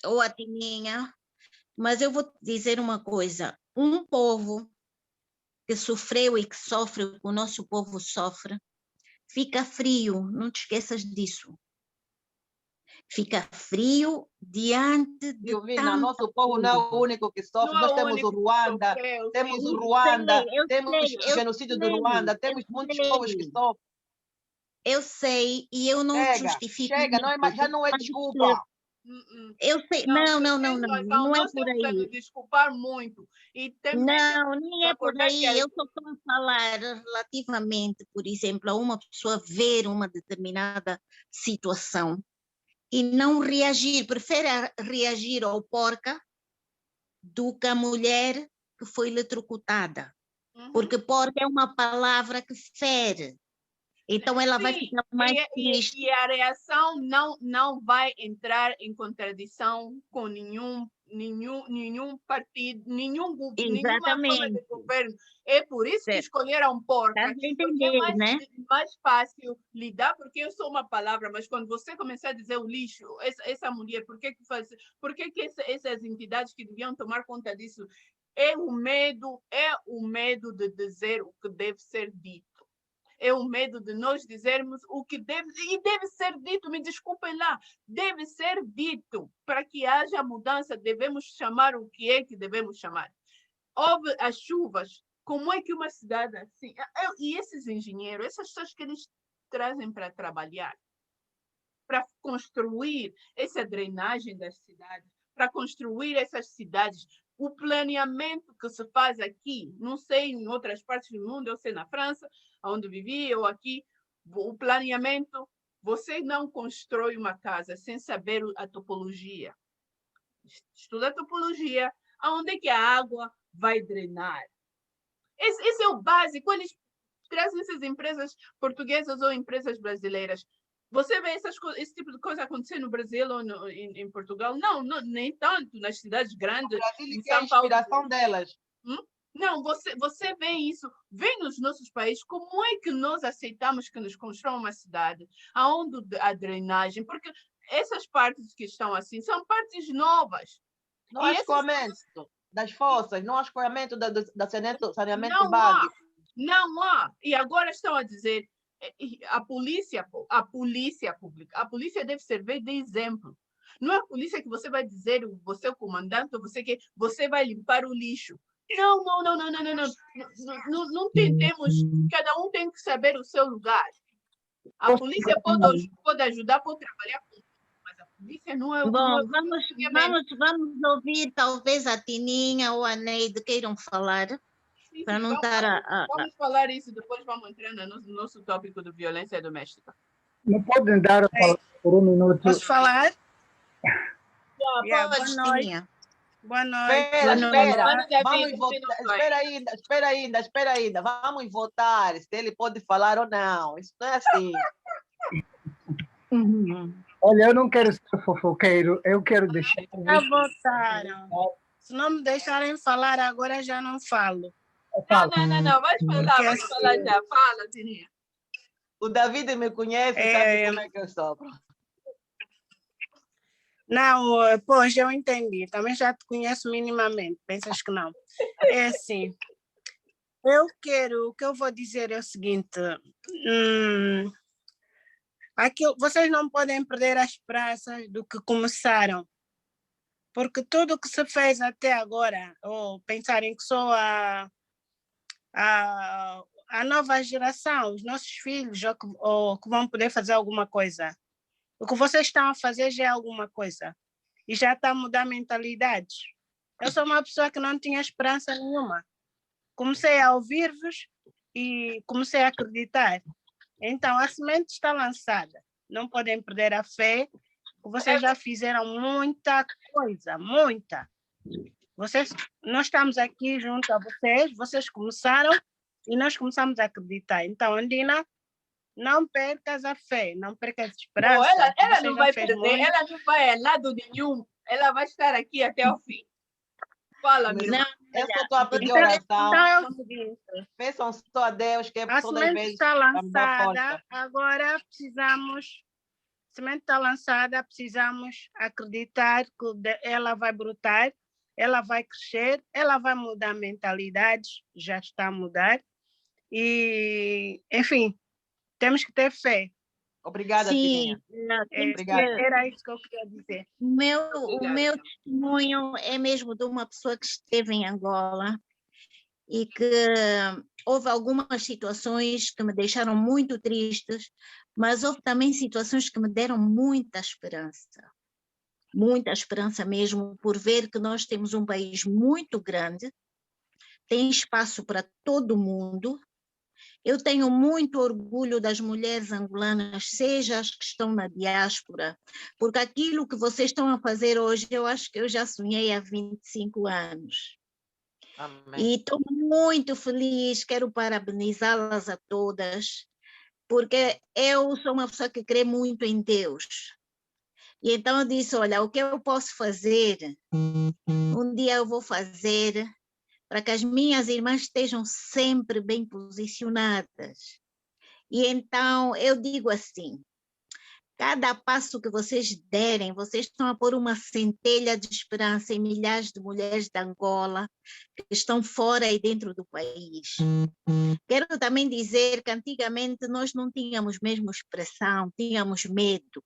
ou a Tininha, mas eu vou te dizer uma coisa. Um povo que sofreu e que sofre, o que o nosso povo sofre, fica frio, não te esqueças disso. Fica frio diante de Silvina, nosso povo não é o único que sofre. Nós temos o Ruanda, temos o genocídio do Ruanda, temos muitos povos que sofrem. Eu sei, e eu não justifico. Chega, já não é desculpa. Eu sei, não é por aí. Desculpar muito. Não, nem é por aí. Eu só estou a falar relativamente, por exemplo, a uma pessoa ver uma determinada situação e não reagir, prefere reagir ao porca do que a mulher que foi eletrocutada. Porque porca é uma palavra que fere. Então ela vai ficar mais triste. E a reação não vai entrar em contradição com nenhum partido, nenhuma forma de governo. É por isso que escolheram porca. Porque é mais fácil lidar, porque eu sou uma palavra, mas quando você começar a dizer o lixo, essa mulher, por que essas entidades que deviam tomar conta disso? É o medo de dizer o que deve ser dito. É o medo de nós dizermos o que deve ser dito, me desculpem lá, deve ser dito para que haja mudança, devemos chamar o que é que devemos chamar. Houve as chuvas, como é que uma cidade assim, e esses engenheiros, essas pessoas que eles trazem para trabalhar, para construir essa drenagem das cidades, para construir essas cidades, o planeamento que se faz aqui, não sei em outras partes do mundo, eu sei na França, onde vivi, ou aqui, o planeamento Você não constrói uma casa sem saber a topologia. Estuda a topologia, aonde é que a água vai drenar. Esse é o básico. Eles trazem essas empresas portuguesas ou empresas brasileiras. Você vê esse tipo de coisa acontecer no Brasil ou em Portugal? Não, nem tanto nas cidades grandes. Brasília que é a inspiração delas. Não, você vê isso, vê nos nossos países, como é que nós aceitamos que nos construam uma cidade, aonde a drenagem, porque essas partes que estão assim são partes novas. Não há escoamento das fossas, não há escoamento da saneamento não básico. Não há. E agora estão a dizer, a polícia pública, a polícia deve servir de exemplo. Não é a polícia que você vai dizer, você é o comandante, você vai limpar o lixo. Não tentemos, cada um tem que saber o seu lugar. A polícia pode ajudar, pode trabalhar com, mas a polícia não é o. Bom, vamos ouvir talvez a Tininha ou a Neide queiram falar, Sim, para não estar vamos falar isso, depois vamos entrar no nosso tópico de violência doméstica. Não podem dar a palavra por um minuto? Posso falar? Pode, Tininha. Boa noite. Espera. Vamos votar. Espera ainda. Vamos votar se ele pode falar ou não. Isso não é assim. Olha, eu não quero ser fofoqueiro, eu quero deixar... Já votaram. Se não me deixarem falar agora, já não falo. Não. Vai falar já. Fala, Tininha. O David me conhece, sabe como é que eu sou. Não, pois eu entendi. Também já te conheço minimamente. Pensas que não? É assim. O que eu vou dizer é o seguinte. Vocês não podem perder as esperanças do que começaram. Porque tudo o que se fez até agora, ou pensarem que só a nova geração, os nossos filhos, ou que vão poder fazer alguma coisa. O que vocês estão a fazer já é alguma coisa. E já está a mudar mentalidades. Eu sou uma pessoa que não tinha esperança nenhuma. Comecei a ouvir-vos e comecei a acreditar. Então, a semente está lançada. Não podem perder a fé. Vocês já fizeram muita coisa, muita. Nós estamos aqui junto a vocês começaram e nós começamos a acreditar. Então, Andina, não percas a fé, não percas a esperança. Ela não vai perder, ela não vai a lado nenhum, ela vai estar aqui até o fim. Fala, minha irmã. Eu só estou a pedir oração. Peçam só a Deus que é a toda semente vez está lançada, agora precisamos... A semente está lançada, precisamos acreditar que ela vai brotar, ela vai crescer, ela vai mudar mentalidades, já está a mudar. E, enfim, temos que ter fé. Obrigada, Sim, era isso que eu queria dizer. O meu testemunho é mesmo de uma pessoa que esteve em Angola e que houve algumas situações que me deixaram muito tristes, mas houve também situações que me deram muita esperança mesmo, por ver que nós temos um país muito grande, tem espaço para todo mundo. Eu tenho muito orgulho das mulheres angolanas, seja as que estão na diáspora, porque aquilo que vocês estão a fazer hoje, eu acho que eu já sonhei há 25 anos. Amém. E estou muito feliz, quero parabenizá-las a todas, porque eu sou uma pessoa que crê muito em Deus. E então eu disse, olha, o que eu posso fazer, um dia eu vou fazer para que as minhas irmãs estejam sempre bem posicionadas. E então eu digo assim, cada passo que vocês derem, vocês estão a pôr uma centelha de esperança em milhares de mulheres de Angola que estão fora e dentro do país. Quero também dizer que antigamente nós não tínhamos mesmo expressão, tínhamos medo.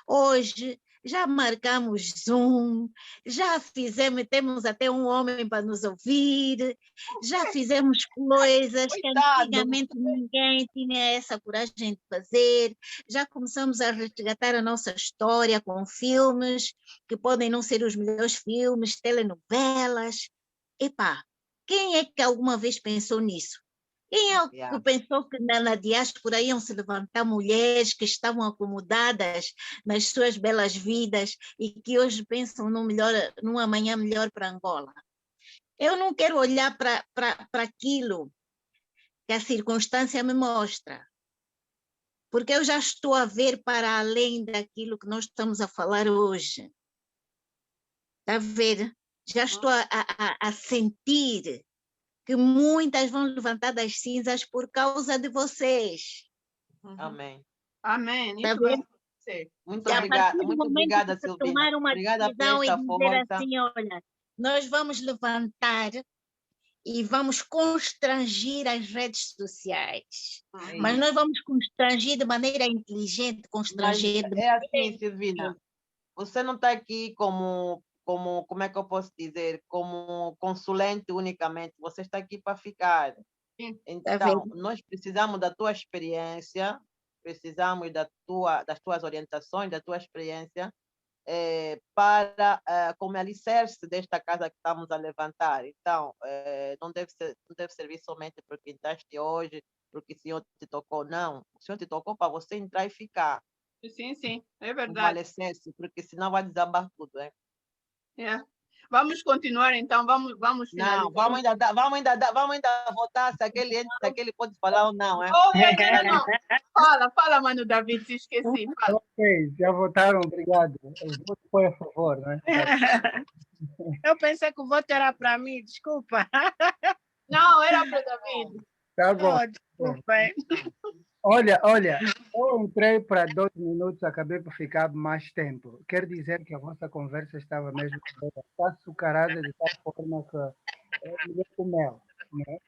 Hoje já marcamos Zoom, já temos até um homem para nos ouvir, já fizemos coisas que antigamente ninguém tinha essa coragem de fazer, já começamos a resgatar a nossa história com filmes, que podem não ser os melhores filmes, telenovelas. Epá, quem é que alguma vez pensou nisso? Quem é o que Yeah. pensou que na diáspora iam se levantar mulheres que estavam acomodadas nas suas belas vidas e que hoje pensam num amanhã melhor para Angola? Eu não quero olhar para aquilo que a circunstância me mostra, porque eu já estou a ver para além daquilo que nós estamos a falar hoje. Está a ver? Já estou a sentir que muitas vão levantar das cinzas por causa de vocês. Amém. Amém. Está a Isso vai ver? acontecer. Muito E a obrigada, partir do muito momento obrigada, que se Silvina. tomar uma Obrigada por decisão e esta dizer força. assim, olha, nós vamos levantar e vamos constrangir as redes sociais. É Mas isso. nós vamos constranger de maneira inteligente, Mas constranger de é assim, maneira Silvina. Você não está aqui como é que eu posso dizer, como consulente unicamente. Você está aqui para ficar. Sim. Tá vendo? Então, nós precisamos da tua experiência, precisamos das tuas orientações, da tua experiência, para, como alicerce desta casa que estamos a levantar. Então, não deve servir somente porque entraste hoje, porque o Senhor te tocou. Não, o Senhor te tocou para você entrar e ficar, Sim, sim. É verdade. fortalecer-se, porque senão vai desabar tudo. Hein? É. Vamos continuar, então. Vamos finalizar. Não, vamos ainda votar se aquele pode falar ou não. Hein? Oh, não. Fala, Mano David, te esqueci. Fala. Ok, já votaram, obrigado. O voto foi a favor, né? Eu pensei que o voto era para mim, desculpa. Não, era para David. Tá bom. Oh, desculpa. hein? Olha, eu entrei para 2 minutos, acabei por ficar mais tempo. Quer dizer que a vossa conversa estava mesmo está açucarada de tal forma que é melhor que o mel, né?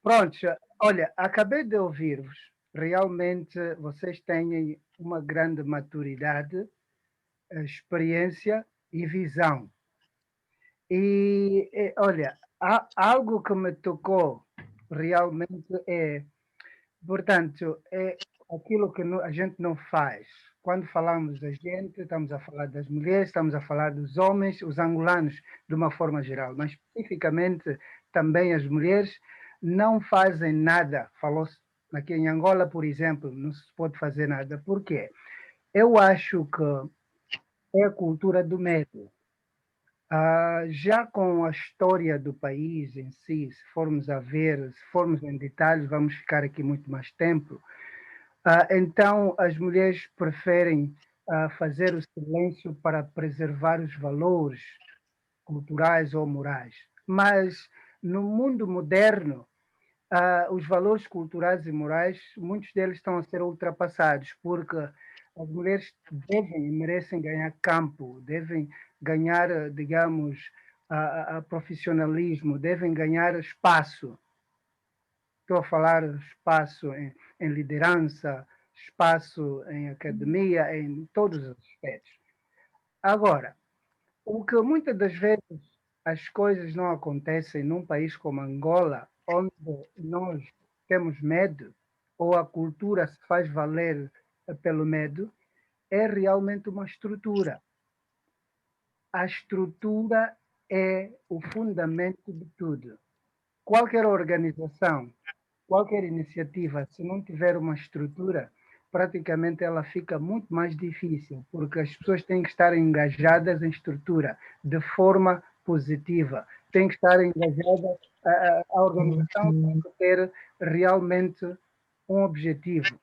Pronto, olha, acabei de ouvir-vos. Realmente vocês têm uma grande maturidade, experiência e visão. E olha, há algo que me tocou realmente portanto, é aquilo que a gente não faz. Quando falamos da gente, estamos a falar das mulheres, estamos a falar dos homens, os angolanos, de uma forma geral, mas especificamente também as mulheres não fazem nada. Falou-se aqui em Angola, por exemplo, não se pode fazer nada. Por quê? Eu acho que é a cultura do medo. Já com a história do país em si, se formos a ver, se formos em detalhes, vamos ficar aqui muito mais tempo. Então, as mulheres preferem fazer o silêncio para preservar os valores culturais ou morais. Mas no mundo moderno, os valores culturais e morais, muitos deles estão a ser ultrapassados, porque as mulheres devem e merecem ganhar campo, devem ganhar, digamos, profissionalismo, devem ganhar espaço. Estou a falar espaço em liderança, espaço em academia, em todos os aspectos. Agora, o que muitas das vezes as coisas não acontecem num país como Angola, onde nós temos medo, ou a cultura se faz valer pelo medo, é realmente uma estrutura. A estrutura é o fundamento de tudo. Qualquer organização, qualquer iniciativa, se não tiver uma estrutura, praticamente ela fica muito mais difícil, porque as pessoas têm que estar engajadas em estrutura, de forma positiva. Têm que estar engajadas, a organização tem que ter realmente um objetivo.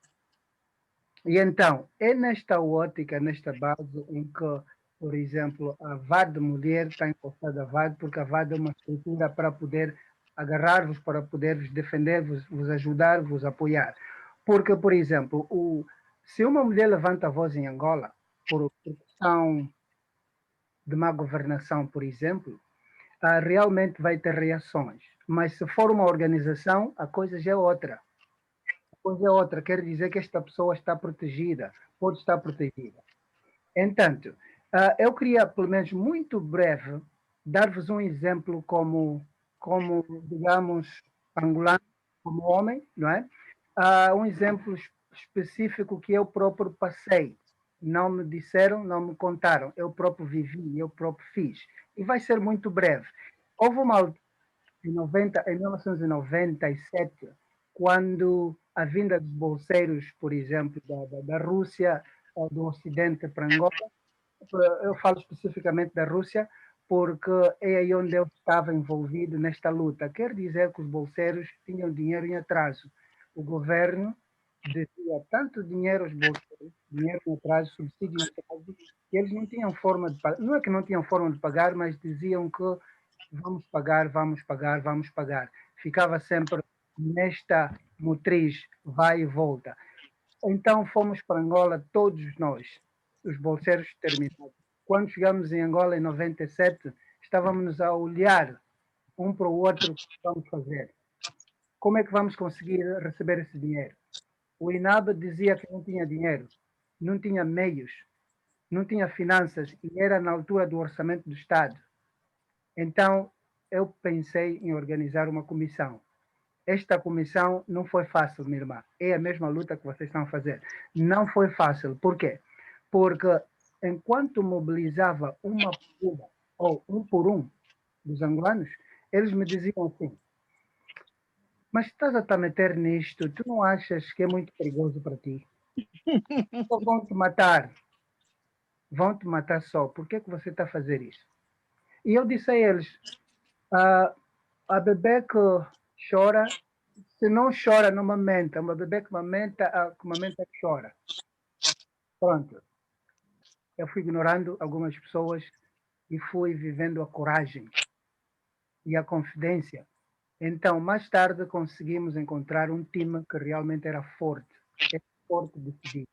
E então, é nesta ótica, nesta base, em que, por exemplo, a VAD mulher está encostada à VAD, porque a VAD é uma estrutura para poder agarrar-vos, para poder vos defender, vos ajudar, vos apoiar. Porque, por exemplo, se uma mulher levanta a voz em Angola, por questão de má governação, por exemplo, realmente vai ter reações. Mas se for uma organização, a coisa já é outra. Coisa é outra, quer dizer que esta pessoa está protegida, pode estar protegida. Entanto, eu queria, pelo menos muito breve, dar-vos um exemplo como digamos, angolano, como homem, não é? Um exemplo específico que eu próprio passei. Não me disseram, não me contaram. Eu próprio vivi, eu próprio fiz. E vai ser muito breve. Houve uma altura, em 1997, quando a vinda dos bolseiros, por exemplo, da Rússia, do Ocidente para Angola, eu falo especificamente da Rússia, porque é aí onde eu estava envolvido nesta luta. Quer dizer que os bolseiros tinham dinheiro em atraso. O governo devia tanto dinheiro aos bolseiros, dinheiro em atraso, subsídio em atraso, que eles não tinham forma de pagar. Não é que não tinham forma de pagar, mas diziam que vamos pagar, vamos pagar, vamos pagar. Ficava sempre nesta motriz, vai e volta. Então fomos para Angola, todos nós, os bolseiros terminados. Quando chegamos em Angola, em 97, estávamos a olhar um para o outro o que vamos fazer. Como é que vamos conseguir receber esse dinheiro? O INAB dizia que não tinha dinheiro, não tinha meios, não tinha finanças e era na altura do orçamento do Estado. Então, eu pensei em organizar uma comissão. Esta comissão não foi fácil, minha irmã. É a mesma luta que vocês estão a fazer. Não foi fácil. Por quê? Porque enquanto mobilizava uma por uma, ou um por um dos angolanos, eles me diziam assim: mas estás a te meter nisto, tu não achas que é muito perigoso para ti? Vão te matar. Vão te matar só. Por que você está a fazer isso? E eu disse a eles: a bebê que chora, se não chora, não mamenta. Uma bebê que mamenta chora. Pronto. Eu fui ignorando algumas pessoas e fui vivendo a coragem e a confidência. Então, mais tarde, conseguimos encontrar um time que realmente era forte decidido.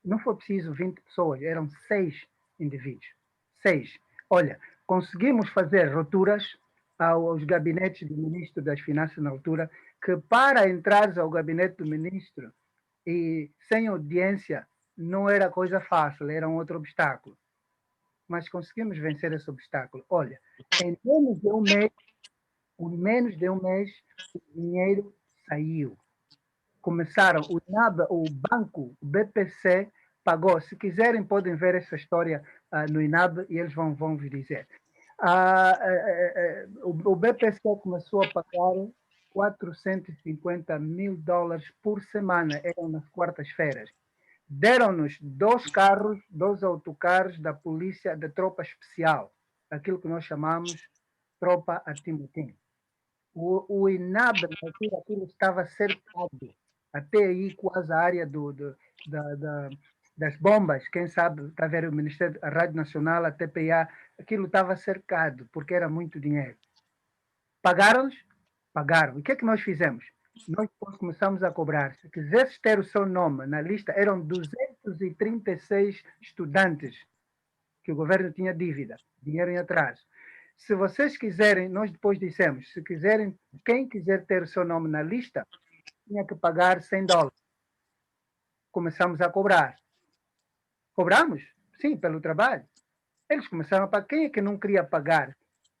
Não foi preciso 20 pessoas, eram 6 indivíduos. 6. Olha, conseguimos fazer rupturas aos gabinetes do ministro das Finanças na altura, que para entrar ao gabinete do ministro e sem audiência não era coisa fácil, era um outro obstáculo. Mas conseguimos vencer esse obstáculo. Olha, em menos de um mês, o dinheiro saiu. Começaram, o NAB, o banco, o BPC, pagou. Se quiserem, podem ver essa história no INAB e eles vão vos dizer. O BPC começou a pagar 450 mil dólares por semana, eram nas quartas-feiras. Deram-nos 2 carros, 2 autocarros da polícia, da tropa especial, aquilo que nós chamamos tropa a Timotim. O INAB, aquilo estava cercado, até aí quase a área das bombas, quem sabe, está a ver o Ministério da Rádio Nacional, a TPA, aquilo estava cercado, porque era muito dinheiro. Pagaram-nos? Pagaram. E o que é que nós fizemos? Nós depois começamos a cobrar. Se quisesse ter o seu nome na lista, eram 236 estudantes que o governo tinha dívida, dinheiro em atraso. Se vocês quiserem, nós depois dissemos, se quiserem, quem quiser ter o seu nome na lista, tinha que pagar 100 dólares. Começamos a cobrar. Cobramos? Sim, pelo trabalho. Eles começaram a pagar. Quem é que não queria pagar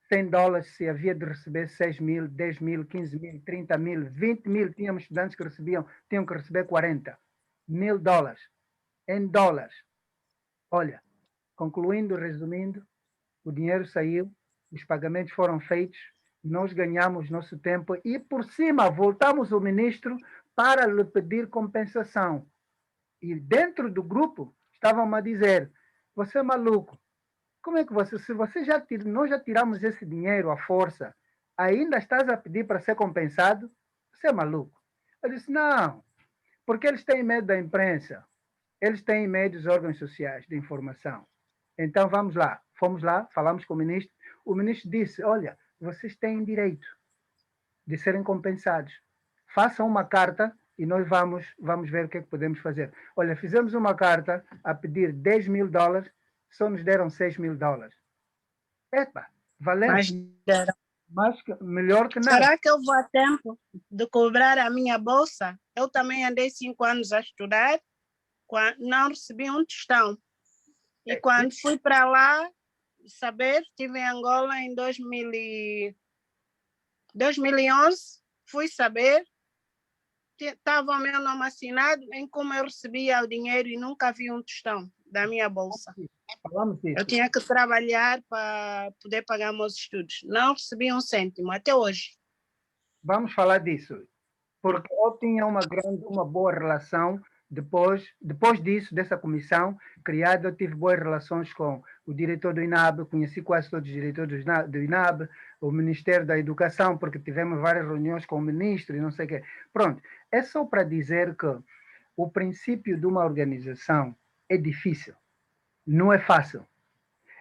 100 dólares se havia de receber 6 mil, 10 mil, 15 mil, 30 mil, 20 mil? Tínhamos estudantes que tinham que receber 40 mil dólares em dólares. Olha, concluindo, resumindo, o dinheiro saiu, os pagamentos foram feitos, nós ganhamos nosso tempo e, por cima, voltamos ao ministro para lhe pedir compensação. E dentro do grupo estavam a dizer: você é maluco, como é que se você nós já tiramos esse dinheiro à força, ainda estás a pedir para ser compensado? Você é maluco. Eu disse: não, porque eles têm medo da imprensa, eles têm medo dos órgãos sociais de informação. Então vamos lá, fomos lá, falamos com o ministro disse: olha, vocês têm direito de serem compensados, façam uma carta e nós vamos ver o que é que podemos fazer. Olha, fizemos uma carta a pedir 10 mil dólares, só nos deram 6 mil dólares. Epa, valeu. Mas melhor que nada. Será que eu vou a tempo de cobrar a minha bolsa? Eu também andei 5 anos a estudar, não recebi um tostão. E quando fui para lá, estive em Angola em 2011, fui saber, estava o meu nome assinado em como eu recebia o dinheiro e nunca vi um tostão da minha bolsa. Eu tinha que trabalhar para poder pagar meus estudos. Não recebi um cêntimo até hoje. Vamos falar disso. porque eu tinha uma boa relação. Depois disso, dessa comissão criada, eu tive boas relações com o diretor do INAB, conheci quase todos os diretores do INAB, o Ministério da Educação, porque tivemos várias reuniões com o ministro e não sei o quê. Pronto, é só para dizer que o princípio de uma organização é difícil, não é fácil.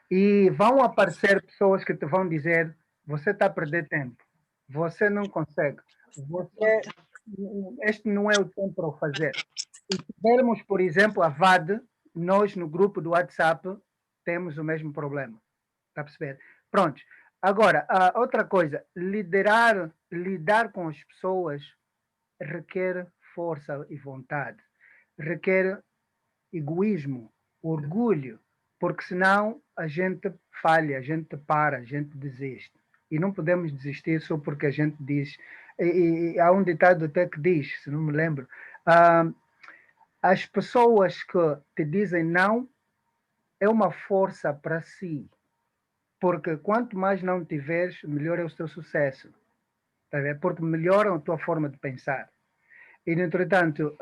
E vão aparecer pessoas que te vão dizer: você está a perder tempo, você não consegue, este não é o tempo para o fazer. Se tivermos, por exemplo, a VAD, nós no grupo do WhatsApp temos o mesmo problema. Está a perceber? Pronto. Agora, outra coisa, lidar com as pessoas requer força e vontade, requer egoísmo, orgulho, porque senão a gente falha, a gente para, a gente desiste. E não podemos desistir só porque a gente diz. E há um ditado até que diz, se não me lembro, as pessoas que te dizem não é uma força para si, porque quanto mais não tiveres, melhor é o teu sucesso, tá vendo? Porque melhoram a tua forma de pensar. E, entretanto,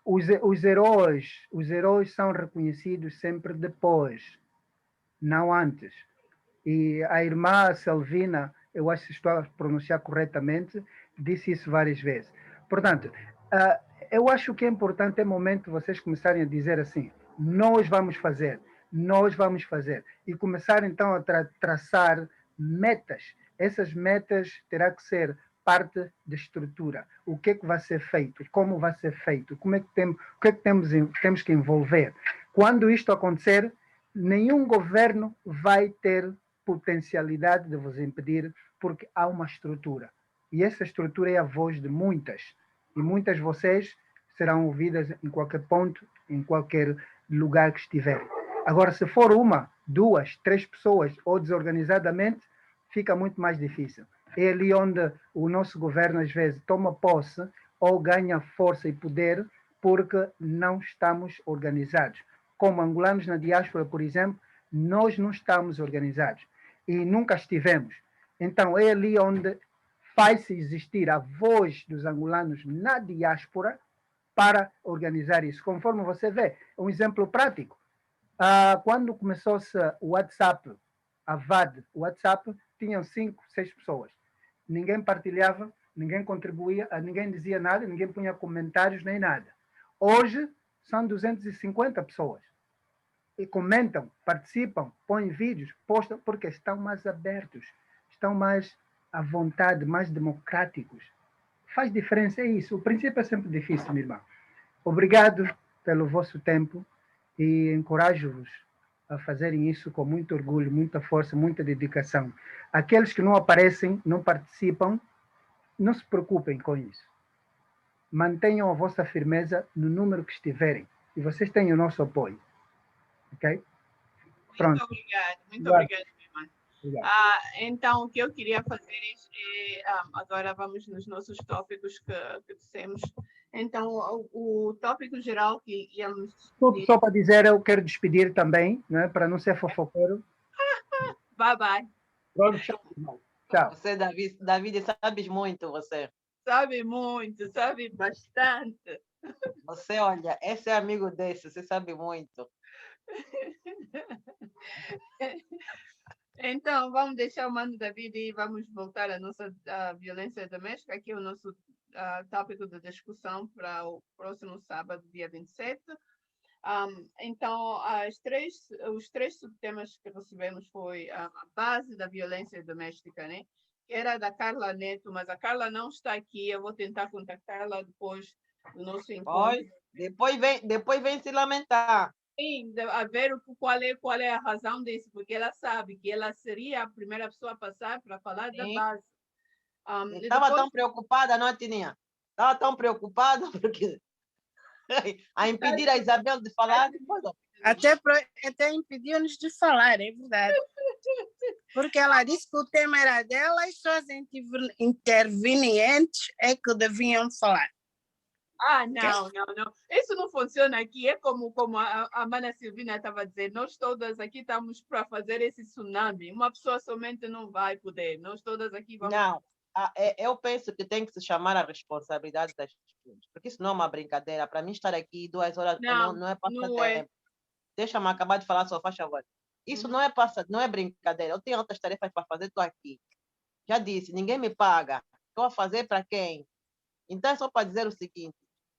os heróis são reconhecidos sempre depois, não antes. E a irmã Selvina, eu acho que estou a pronunciar corretamente, disse isso várias vezes. Portanto, eu acho que é importante, é momento de vocês começarem a dizer assim: nós vamos fazer, e começar então a traçar metas. Essas metas terão que ser parte da estrutura. O que é que vai ser feito? Como vai ser feito? O que é que temos que envolver? Quando isto acontecer, nenhum governo vai ter potencialidade de vos impedir, porque há uma estrutura. E essa estrutura é a voz de muitas. E muitas de vocês serão ouvidas em qualquer ponto, em qualquer lugar que estiverem. Agora, se for uma, duas, três pessoas ou desorganizadamente, fica muito mais difícil. É ali onde o nosso governo, às vezes, toma posse ou ganha força e poder porque não estamos organizados. Como angolanos na diáspora, por exemplo, nós não estamos organizados e nunca estivemos. Então, é ali onde faz-se existir a voz dos angolanos na diáspora para organizar isso. Conforme você vê, um exemplo prático. Quando começou-se o WhatsApp, a VAD, o WhatsApp, tinham 5, 6 pessoas. Ninguém partilhava, ninguém contribuía, ninguém dizia nada, ninguém punha comentários nem nada. Hoje, são 250 pessoas. E comentam, participam, põem vídeos, postam, porque estão mais abertos, estão mais à vontade, mais democráticos. Faz diferença, é isso. O princípio é sempre difícil, minha irmã. Obrigado pelo vosso tempo e encorajo-vos a fazerem isso com muito orgulho, muita força, muita dedicação. Aqueles que não aparecem, não participam, não se preocupem com isso. Mantenham a vossa firmeza no número que estiverem e vocês têm o nosso apoio. Ok? Pronto. Muito obrigado, minha irmã. Então, o que eu queria fazer é, agora vamos nos nossos tópicos que dissemos. Então, o tópico geral que íamos... Só para dizer, eu quero despedir também, né, para não ser fofoqueiro. Bye, bye. Pronto, tchau. Você, David, sabes muito, você. Sabe muito, sabe bastante. Você, olha, esse é amigo desse, você sabe muito. Então, vamos deixar o Mano David e vamos voltar à nossa violência doméstica, que é o nosso tópico de discussão para o próximo sábado, dia 27. Então, os três subtemas que recebemos foi a base da violência doméstica, né? Que era da Carla Neto, mas a Carla não está aqui. Eu vou tentar contactá-la depois do nosso encontro. Depois vem se lamentar. Sim, a ver qual é a razão disso, porque ela sabe que ela seria a primeira pessoa a passar para falar da base. Estava tão preocupada, não, Tininha? Estava tão preocupada porque a impedir a Isabel de falar. Até impediu-nos de falar, é verdade. Porque ela disse que o tema era dela e só as intervenientes é que deviam falar. Não. Isso não funciona aqui. É como a Mana Silvina estava dizendo, nós todas aqui estamos para fazer esse tsunami. Uma pessoa somente não vai poder. Nós todas aqui vamos... Eu penso que tem que se chamar a responsabilidade das pessoas, porque isso não é uma brincadeira. Para mim, estar aqui 2 horas não é passatempo. Deixa-me acabar de falar, só faz favor. Isso não é brincadeira. Eu tenho outras tarefas para fazer, estou aqui. Já disse, ninguém me paga. Estou a fazer para quem? Então, é só para dizer o seguinte: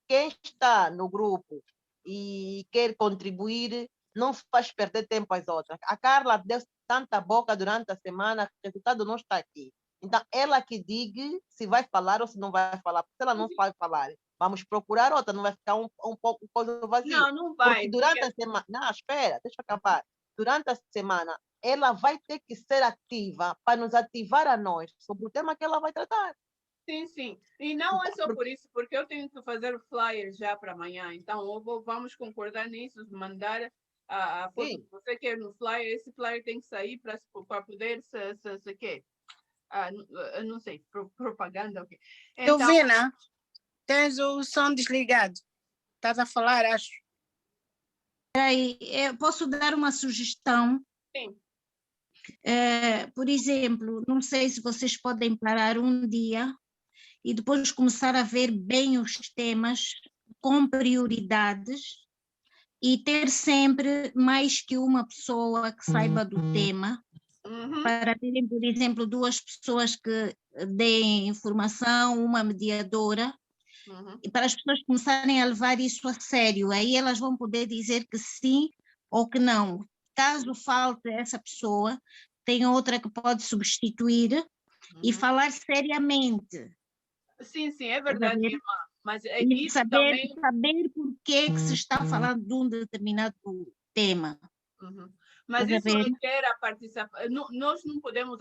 quem está no grupo e quer contribuir, não faz perder tempo às outras. A Carla deu tanta boca durante a semana, o resultado não está aqui. Então, ela que diga se vai falar ou se não vai falar. Porque se ela não vai falar, vamos procurar outra, não vai ficar um pouco coisa vazia. Não vai. Porque durante a semana... Não, espera, deixa eu acabar. Durante a semana, ela vai ter que ser ativa para nos ativar a nós sobre o tema que ela vai tratar. Sim. E não é só por isso, porque eu tenho que fazer o flyer já para amanhã. Então, vamos concordar nisso, mandar a foto que você quer no flyer. Esse flyer tem que sair para poder se quê? Eu não sei, propaganda. Okay. Então, Vina, tens o som desligado. Estás a falar, acho. Peraí, posso dar uma sugestão? Sim. Por exemplo, não sei se vocês podem parar um dia e depois começar a ver bem os temas com prioridades e ter sempre mais que uma pessoa que saiba do tema, para terem, por exemplo, 2 pessoas que deem informação, uma mediadora, e para as pessoas começarem a levar isso a sério. Aí elas vão poder dizer que sim ou que não. Caso falte essa pessoa, tem outra que pode substituir e falar seriamente. Sim, é verdade, irmã. Mas e isso saber por que se Uhum. está falando de um determinado tema. Uhum. Mas Quer isso saber? requer a participação. Nós não podemos,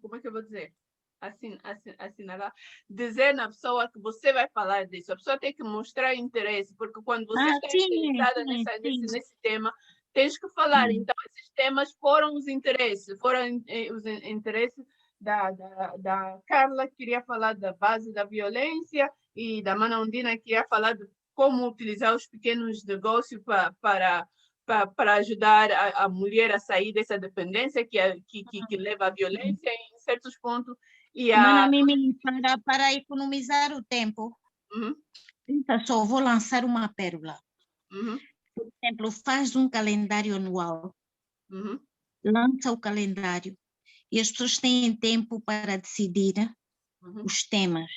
como é que eu vou dizer? Assinalar, dizer na pessoa que você vai falar disso. A pessoa tem que mostrar interesse, porque quando você está interessada nesse tema, tens que falar. Então, esses temas foram os interesses, da Carla, que queria falar da base da violência, e da Mana Undina, que queria falar de como utilizar os pequenos negócios para ajudar a mulher a sair dessa dependência que leva à violência em certos pontos. Mana Mimi, para economizar o tempo, só vou lançar uma pérola. Por exemplo, faz um calendário anual, lança o calendário e as pessoas têm tempo para decidir os temas,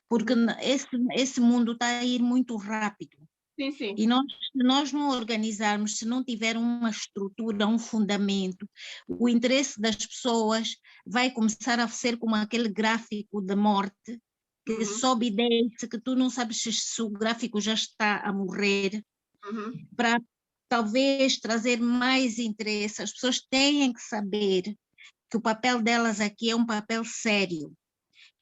porque esse mundo está a ir muito rápido. Sim. E se nós não organizarmos, se não tiver uma estrutura, um fundamento, o interesse das pessoas vai começar a ser como aquele gráfico de morte, que sobe e desce, que tu não sabes se o gráfico já está a morrer, para talvez trazer mais interesse. As pessoas têm que saber que o papel delas aqui é um papel sério.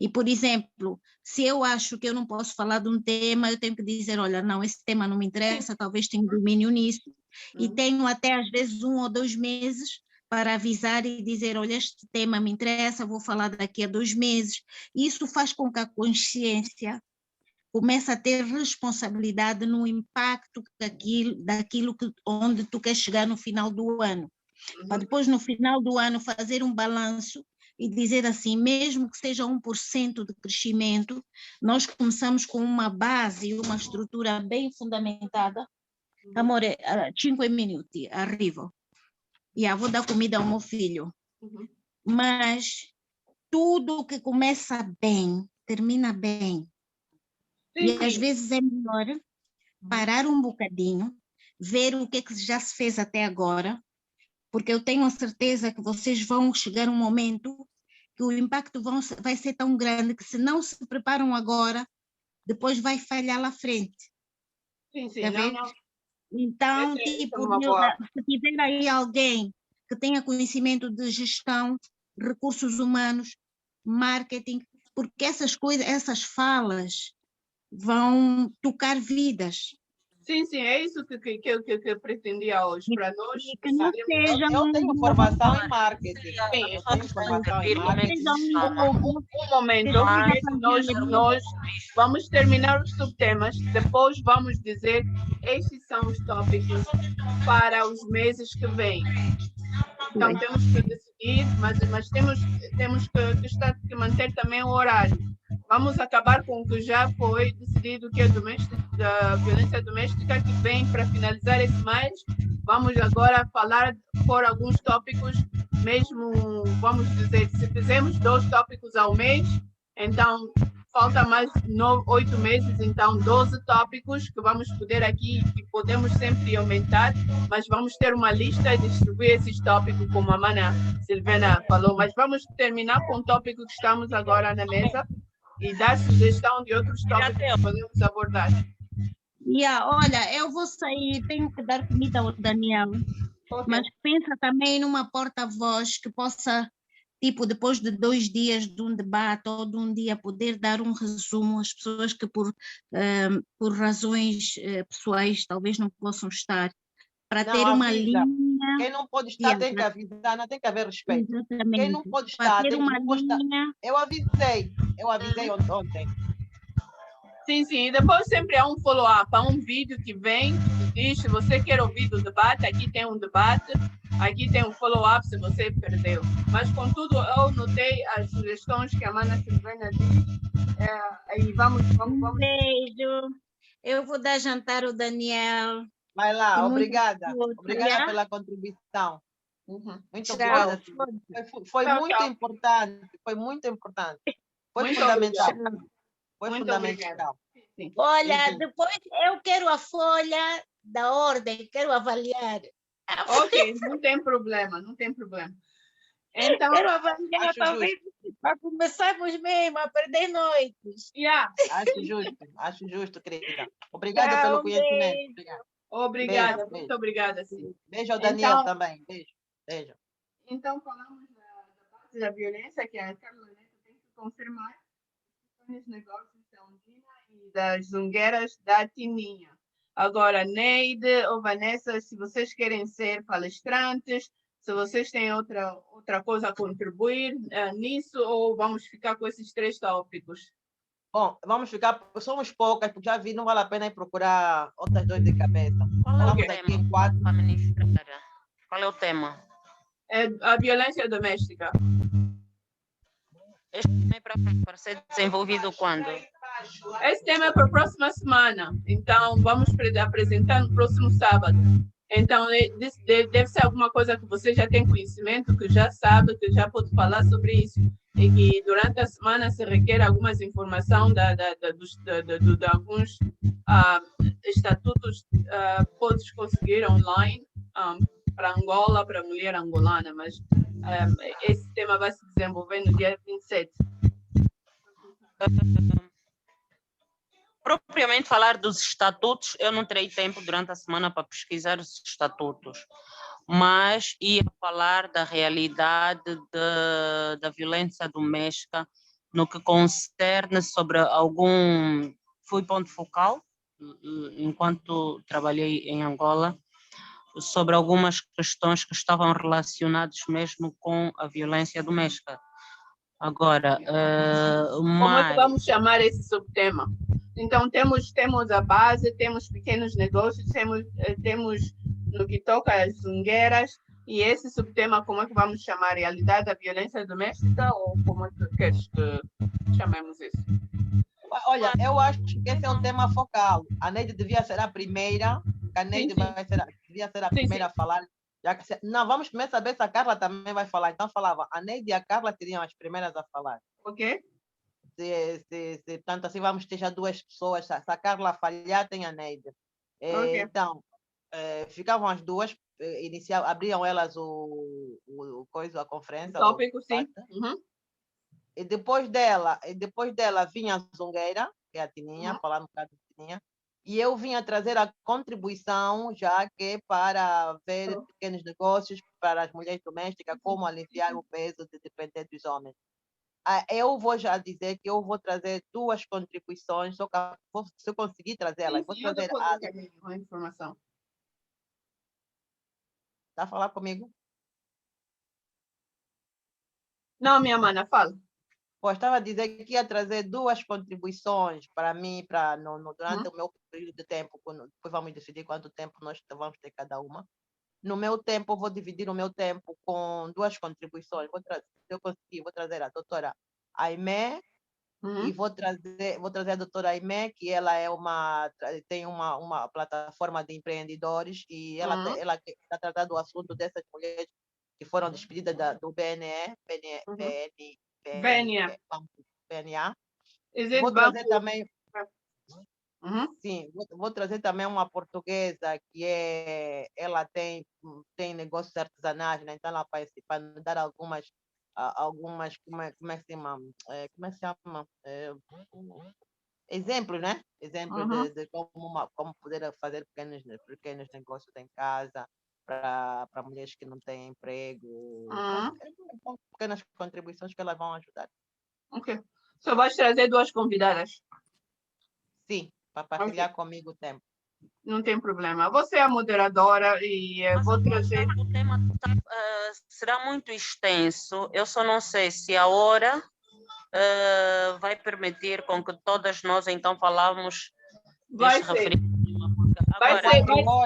E, por exemplo, se eu acho que eu não posso falar de um tema, eu tenho que dizer, olha, não, esse tema não me interessa, talvez tenha domínio nisso, e tenho até às vezes 1 ou 2 meses para avisar e dizer, olha, este tema me interessa, vou falar daqui a 2 meses. Isso faz com que a consciência comece a ter responsabilidade no impacto daquilo onde tu queres chegar no final do ano. Para depois, no final do ano, fazer um balanço e dizer assim, mesmo que seja 1% de crescimento, nós começamos com uma base, uma estrutura bem fundamentada. Amore, 5 minutos, arrivo. Vou dar comida ao meu filho. Mas tudo que começa bem, termina bem. E às vezes é melhor parar um bocadinho, ver o que já se fez até agora, porque eu tenho a certeza que vocês vão chegar um momento que o impacto vai ser tão grande que se não se preparam agora, depois vai falhar lá à frente. Sim, não. Então, se tiver aí alguém que tenha conhecimento de gestão, recursos humanos, marketing, porque essas coisas, essas falas vão tocar vidas. Sim, é isso que eu pretendia hoje, para nós. Que não seja eu tenho formação em marketing. Eu tenho formação em marketing. Um momento, nós vamos terminar os subtemas, depois vamos dizer, estes são os tópicos para os meses que vêm. Então, temos que decidir ir, mas temos que manter também o horário. Vamos acabar com o que já foi decidido, que é da violência doméstica, que vem para finalizar esse mês. Vamos agora falar por alguns tópicos, mesmo, vamos dizer, se fizemos 2 tópicos ao mês, então falta mais 8 meses, então 12 tópicos que vamos poder aqui, que podemos sempre aumentar, mas vamos ter uma lista e distribuir esses tópicos, como a Mana Silvana falou, mas vamos terminar com o tópico que estamos agora na mesa e dar sugestão de outros tópicos que podemos abordar. Olha, eu vou sair, tenho que dar comida ao Daniel, mas pensa também numa porta-voz que possa, tipo, depois de 2 dias de um debate ou de um dia, poder dar um resumo às pessoas que por razões pessoais talvez não possam estar, para ter uma avisa. linha. Quem não pode estar tem que avisar, não tem que haver respeito. Exatamente. Quem não pode Para estar ter tem uma que postar. linha. Eu avisei ontem. Sim, e depois sempre há um follow-up, há um vídeo que vem, que diz, se você quer ouvir do debate, aqui tem um debate, aqui tem um follow-up se você perdeu. Mas, contudo, eu notei as sugestões que a Mana Silvana disse, e vamos. Um beijo. Eu vou dar jantar ao Daniel. Vai lá, Muito obrigada. curto, Obrigada já? pela contribuição. Muito Tchau. obrigada. Foi Tchau, muito tchau. importante. Foi muito importante. Foi Muito fundamental. obrigada. Foi Muito fundamental. Sim. Olha, Enfim. depois eu quero a folha da ordem, quero avaliar. Ok, não tem problema, não tem problema. Então, Quero avaliar Acho para começarmos mesmo a perder noites. Acho justo, querida. Obrigada Tchau, pelo conhecimento. beijo. obrigada, Beijo, muito obrigada, sim. Beijo ao Daniel Então- também. Beijo. Então, falamos da parte da violência, que a Carla Neto tem que confirmar os negócios da Ondina e das zungueiras da Tininha. Agora, Neide ou Vanessa, se vocês querem ser palestrantes, se vocês têm outra coisa a contribuir nisso, ou vamos ficar com esses 3 tópicos? Bom, vamos ficar, somos poucas, porque já vi, não vale a pena ir procurar outras dores de cabeça. Qual é o Falamos aqui em 4. tema, ministra? Qual é o tema? É a violência doméstica. Este tema é para ser desenvolvido quando? Esse tema é para a próxima semana, então vamos apresentar no próximo sábado. Então, deve ser alguma coisa que você já tem conhecimento, que já sabe, que já pode falar sobre isso. E que durante a semana se requer algumas informações de alguns estatutos, podes conseguir online para Angola, para a mulher angolana, mas esse tema vai se desenvolver no dia 27. Propriamente falar dos estatutos, eu não terei tempo durante a semana para pesquisar os estatutos, mas ia falar da realidade da violência doméstica no que concerne sobre algum... Fui ponto focal, enquanto trabalhei em Angola, sobre algumas questões que estavam relacionadas mesmo com a violência doméstica. Agora, Como é que vamos chamar esse subtema? Então, temos a base, temos pequenos negócios, temos no que toca às zungueiras, e esse subtema, como é que vamos chamar? Realidade da violência doméstica, ou como é que queres que chamemos isso? Olha, eu acho que esse é um tema focal. A Neide devia ser a primeira, a Neide devia ser a primeira a falar. Não, vamos primeiro saber se a Carla também vai falar. Então, falava, a Neide e a Carla seriam as primeiras a falar. Ok? Tanto assim, vamos ter já 2 pessoas. Se a Carla falhar, tem a Neide. Okay. Então, ficavam as 2, abriam elas a conferência. O tópico, sim. E depois dela vinha a Zungueira, que é a Tininha, falar no caso da Tininha, e eu vinha trazer a contribuição, já que para ver pequenos negócios, para as mulheres domésticas, como aliviar o peso de depender dos homens. Eu vou já dizer que eu vou trazer 2 contribuições, se eu conseguir trazer elas, vou trazer a informação. Está a falar comigo? Não, minha mana, fala. Pois estava a dizer que ia trazer 2 contribuições para mim, durante o meu período de tempo, depois vamos decidir quanto tempo nós vamos ter cada uma. no meu tempo, vou dividir o meu tempo com duas contribuições. Se eu conseguir, vou trazer a doutora Aimé e vou trazer a doutora Aimé, que ela tem uma plataforma de empreendedores e ela está tratando do assunto dessas mulheres que foram despedidas do BNA. Vou trazer também... Sim, vou trazer também uma portuguesa que ela tem negócios artesanais, né? Então ela participa, dar algumas como é que se chama? Exemplos, né? Exemplos de como poder fazer pequenos negócios em casa para mulheres que não têm emprego. São pequenas contribuições que elas vão ajudar. Ok. Só vais trazer duas convidadas? Sim, para partilhar comigo o tempo. Não tem problema. Você é a moderadora e vou trazer... O tema será muito extenso. Eu só não sei se a hora vai permitir com que todas nós, então, falamos... Vai ser. Agora,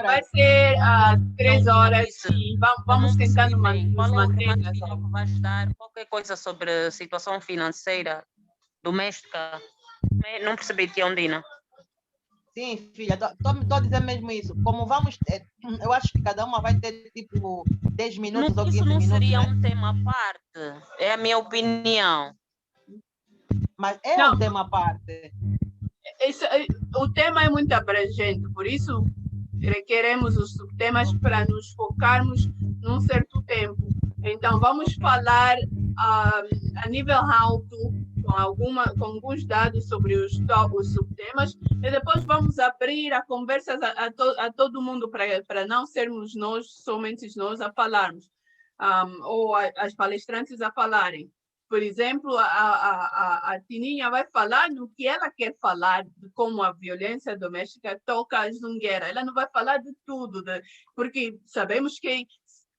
vai ser às 3 horas e vamos tentando manter. Qual é o formato que vais dar? Qualquer coisa sobre a situação financeira doméstica? Não percebi, tia Ondina. Sim, filha, estou a dizer mesmo isso. Como vamos ter, eu acho que cada uma vai ter tipo 10 minutos ou 15 minutos. Isso não seria um tema à parte, é a minha opinião. Mas é um tema à parte. O tema é muito abrangente, por isso requeremos os subtemas para nos focarmos num certo tempo. Então, vamos falar a nível alto, com alguns dados sobre os subtemas, e depois vamos abrir a conversa a todo mundo para não sermos somente nós a falarmos, ou as palestrantes a falarem. Por exemplo, a Tininha vai falar no que ela quer falar, de como a violência doméstica toca a Zungueira. Ela não vai falar de tudo, porque sabemos que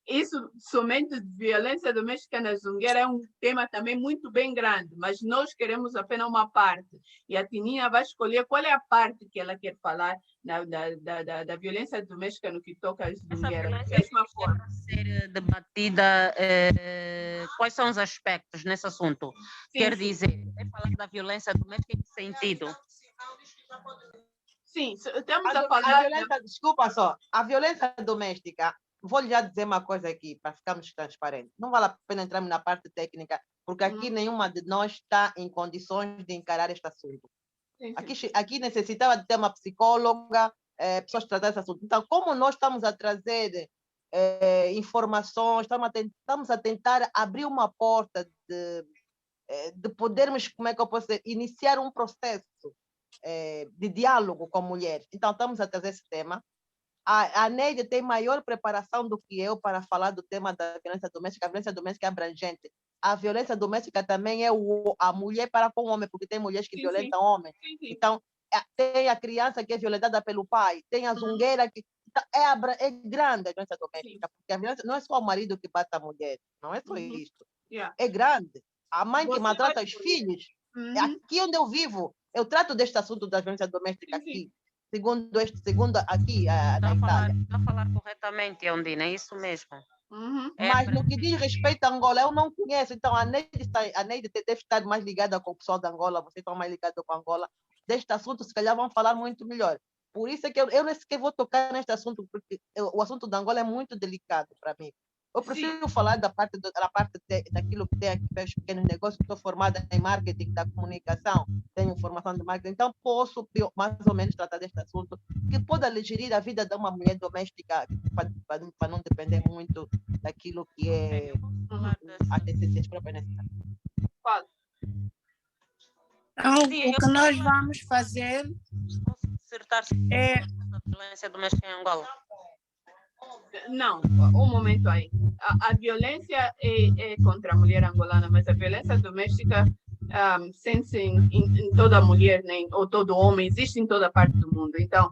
isso, somente violência doméstica na Zungueira, é um tema também muito bem grande, mas nós queremos apenas uma parte. E a Tininha vai escolher qual é a parte que ela quer falar da violência doméstica no que toca a Zungueira. Da mesma forma. Ser debatida, quais são os aspectos nesse assunto? Sim, Quer dizer, é falar da violência doméstica em que sentido? Sim, estamos a falar... Desculpa só, a violência doméstica... Vou já dizer uma coisa aqui, para ficarmos transparentes. Não vale a pena entrarmos na parte técnica, porque aqui nenhuma de nós está em condições de encarar este assunto. Aqui necessitava de ter uma psicóloga, pessoas tratar esse assunto. Então, como nós estamos a trazer informações, estamos a tentar abrir uma porta de podermos, como é que eu posso dizer, iniciar um processo de diálogo com mulheres. Então, estamos a trazer esse tema. A Neide tem maior preparação do que eu para falar do tema da violência doméstica. A violência doméstica é abrangente. A violência doméstica também é a mulher para com o homem, porque tem mulheres que violentam homens. Então, tem a criança que é violentada pelo pai, tem a zungueira que... É grande a violência doméstica, porque a violência não é só o marido que bate a mulher, não é só isso. É grande. A mãe que maltrata os filhos. Aqui onde eu vivo, eu trato deste assunto da violência doméstica aqui. Segundo aqui na Itália. Está a falar corretamente, Ondina, é isso mesmo. Mas no que diz respeito a Angola, eu não conheço. Então, a Neide deve estar mais ligada com o pessoal da Angola, vocês estão mais ligados com a Angola. Deste assunto, se calhar, vão falar muito melhor. Por isso é que eu nem sequer vou tocar neste assunto, porque o assunto da Angola é muito delicado para mim. Eu prefiro falar da parte daquilo que tem aqui para os pequenos negócios. Estou formada em marketing da comunicação, tenho formação de marketing, então posso mais ou menos tratar deste assunto, que pode alegrar a vida de uma mulher doméstica, para não depender muito daquilo que é as próprias necessidades. Então, o que nós vamos fazer é a violência doméstica em Angola. Não, um momento aí. A violência é contra a mulher angolana, mas a violência doméstica sente-se em toda mulher, ou todo homem, existe em toda parte do mundo. Então,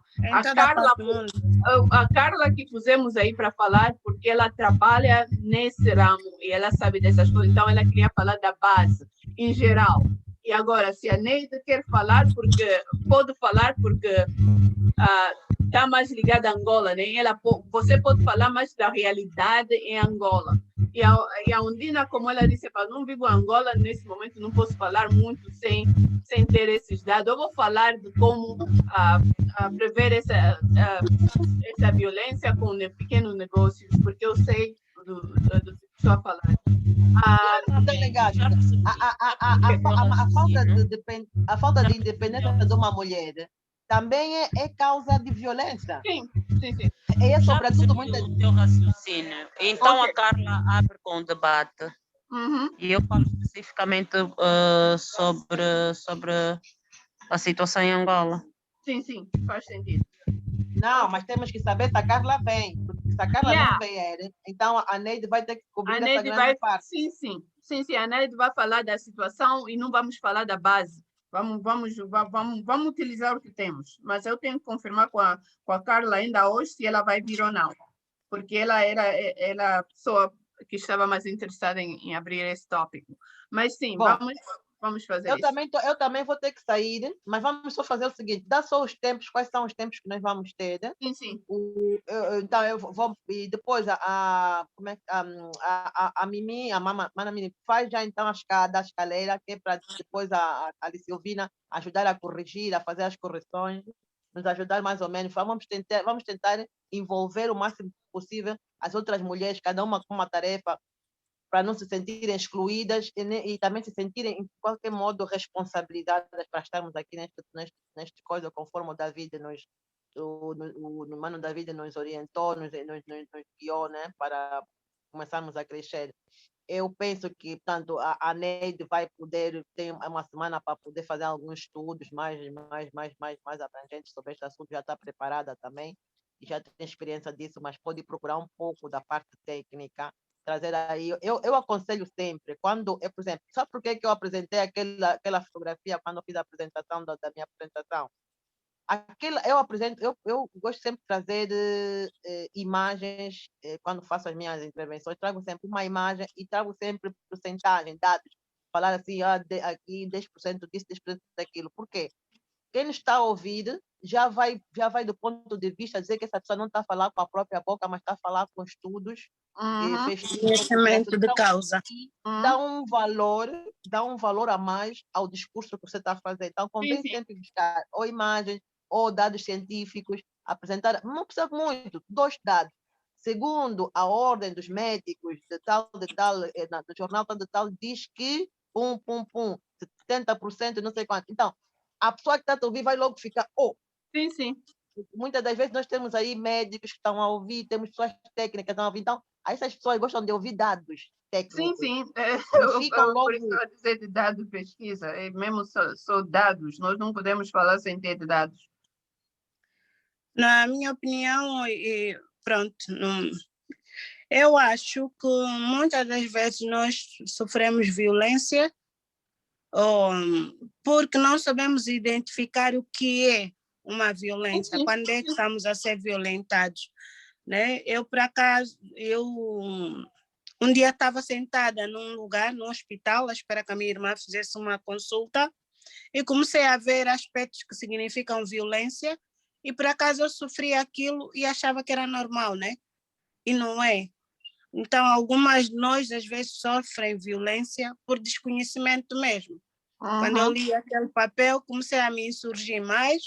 a Carla que pusemos aí para falar, porque ela trabalha nesse ramo e ela sabe dessas coisas, então ela queria falar da base, em geral. E agora, se a Neide quer falar, pode falar, porque está mais ligada a Angola, né? Você pode falar mais da realidade em Angola. E a Undina, como ela disse, eu não vivo em Angola nesse momento, não posso falar muito sem ter esses dados. Eu vou falar de como prever essa violência com pequenos negócios, porque eu sei do que estou a falar. Delegado, a falta de independência de uma mulher também é causa de violência. Sim. É sobretudo muito... o teu raciocínio. Então Ok. a Carla abre com o debate. E eu falo especificamente sobre a situação em Angola. Sim, faz sentido. Não, mas temos que saber se a Carla vem. Porque se a Carla não vier, então a Neide vai ter que cobrir essa grande parte. Sim, a Neide vai falar da situação e não vamos falar da base. Vamos utilizar o que temos. Mas eu tenho que confirmar com a Carla ainda hoje se ela vai vir ou não. Porque ela era a pessoa que estava mais interessada em abrir esse tópico. Mas sim, Bom, vamos fazer eu isso. Eu também vou ter que sair, mas vamos só fazer o seguinte, dá só os tempos, quais são os tempos que nós vamos ter, né? Sim. Então, eu vou, e depois a Mimi, a Mana Mimi, faz já então a escaleira, que é para depois a Silvina ajudar a corrigir, a fazer as correções, nos ajudar mais ou menos. Vamos tentar envolver o máximo possível as outras mulheres, cada uma com uma tarefa, para não se sentirem excluídas e também se sentirem, de qualquer modo, responsabilizadas para estarmos aqui neste coisa, conforme o David o Mano David nos orientou, nos guiou, né, para começarmos a crescer. Eu penso que, portanto, a Neide vai poder ter uma semana para poder fazer alguns estudos mais abrangentes sobre este assunto, já está preparada também, e já tem experiência disso, mas pode procurar um pouco da parte técnica, trazer aí. Eu aconselho sempre, quando, por exemplo, sabe por que eu apresentei aquela fotografia quando eu fiz a apresentação da minha apresentação? Eu gosto sempre de trazer imagens, quando faço as minhas intervenções, trago sempre uma imagem e trago sempre porcentagem, dados, falar assim, aqui 10% disso, 10% daquilo. Por quê? Quem está a ouvir já vai do ponto de vista dizer que essa pessoa não está a falar com a própria boca, mas está a falar com estudos que fez conhecimento de causa. Dá um valor a mais ao discurso que você está a fazer. Então, convém sempre buscar ou imagens ou dados científicos, apresentar, não precisa muito, 2 dados. Segundo a ordem dos médicos de tal, no jornal tal de tal, diz que 70%, não sei quanto. Então, a pessoa que está a ouvir vai logo ficar, Sim. Muitas das vezes nós temos aí médicos que estão a ouvir, temos pessoas técnicas que estão a ouvir, então, essas pessoas gostam de ouvir dados técnicos. Sim. Ficam logo... Por isso eu dizer de dados de pesquisa, mesmo só dados, nós não podemos falar sem ter dados. Na minha opinião, pronto, eu acho que muitas das vezes nós sofremos violência porque não sabemos identificar o que é uma violência, quando é que estamos a ser violentados, né? Eu, por acaso, um dia estava sentada num lugar, no hospital, à espera que a minha irmã fizesse uma consulta, e comecei a ver aspectos que significam violência, e por acaso eu sofri aquilo e achava que era normal, né? E não é. Então, algumas de nós, às vezes, sofrem violência por desconhecimento mesmo. Quando eu li aquele papel, comecei a me insurgir mais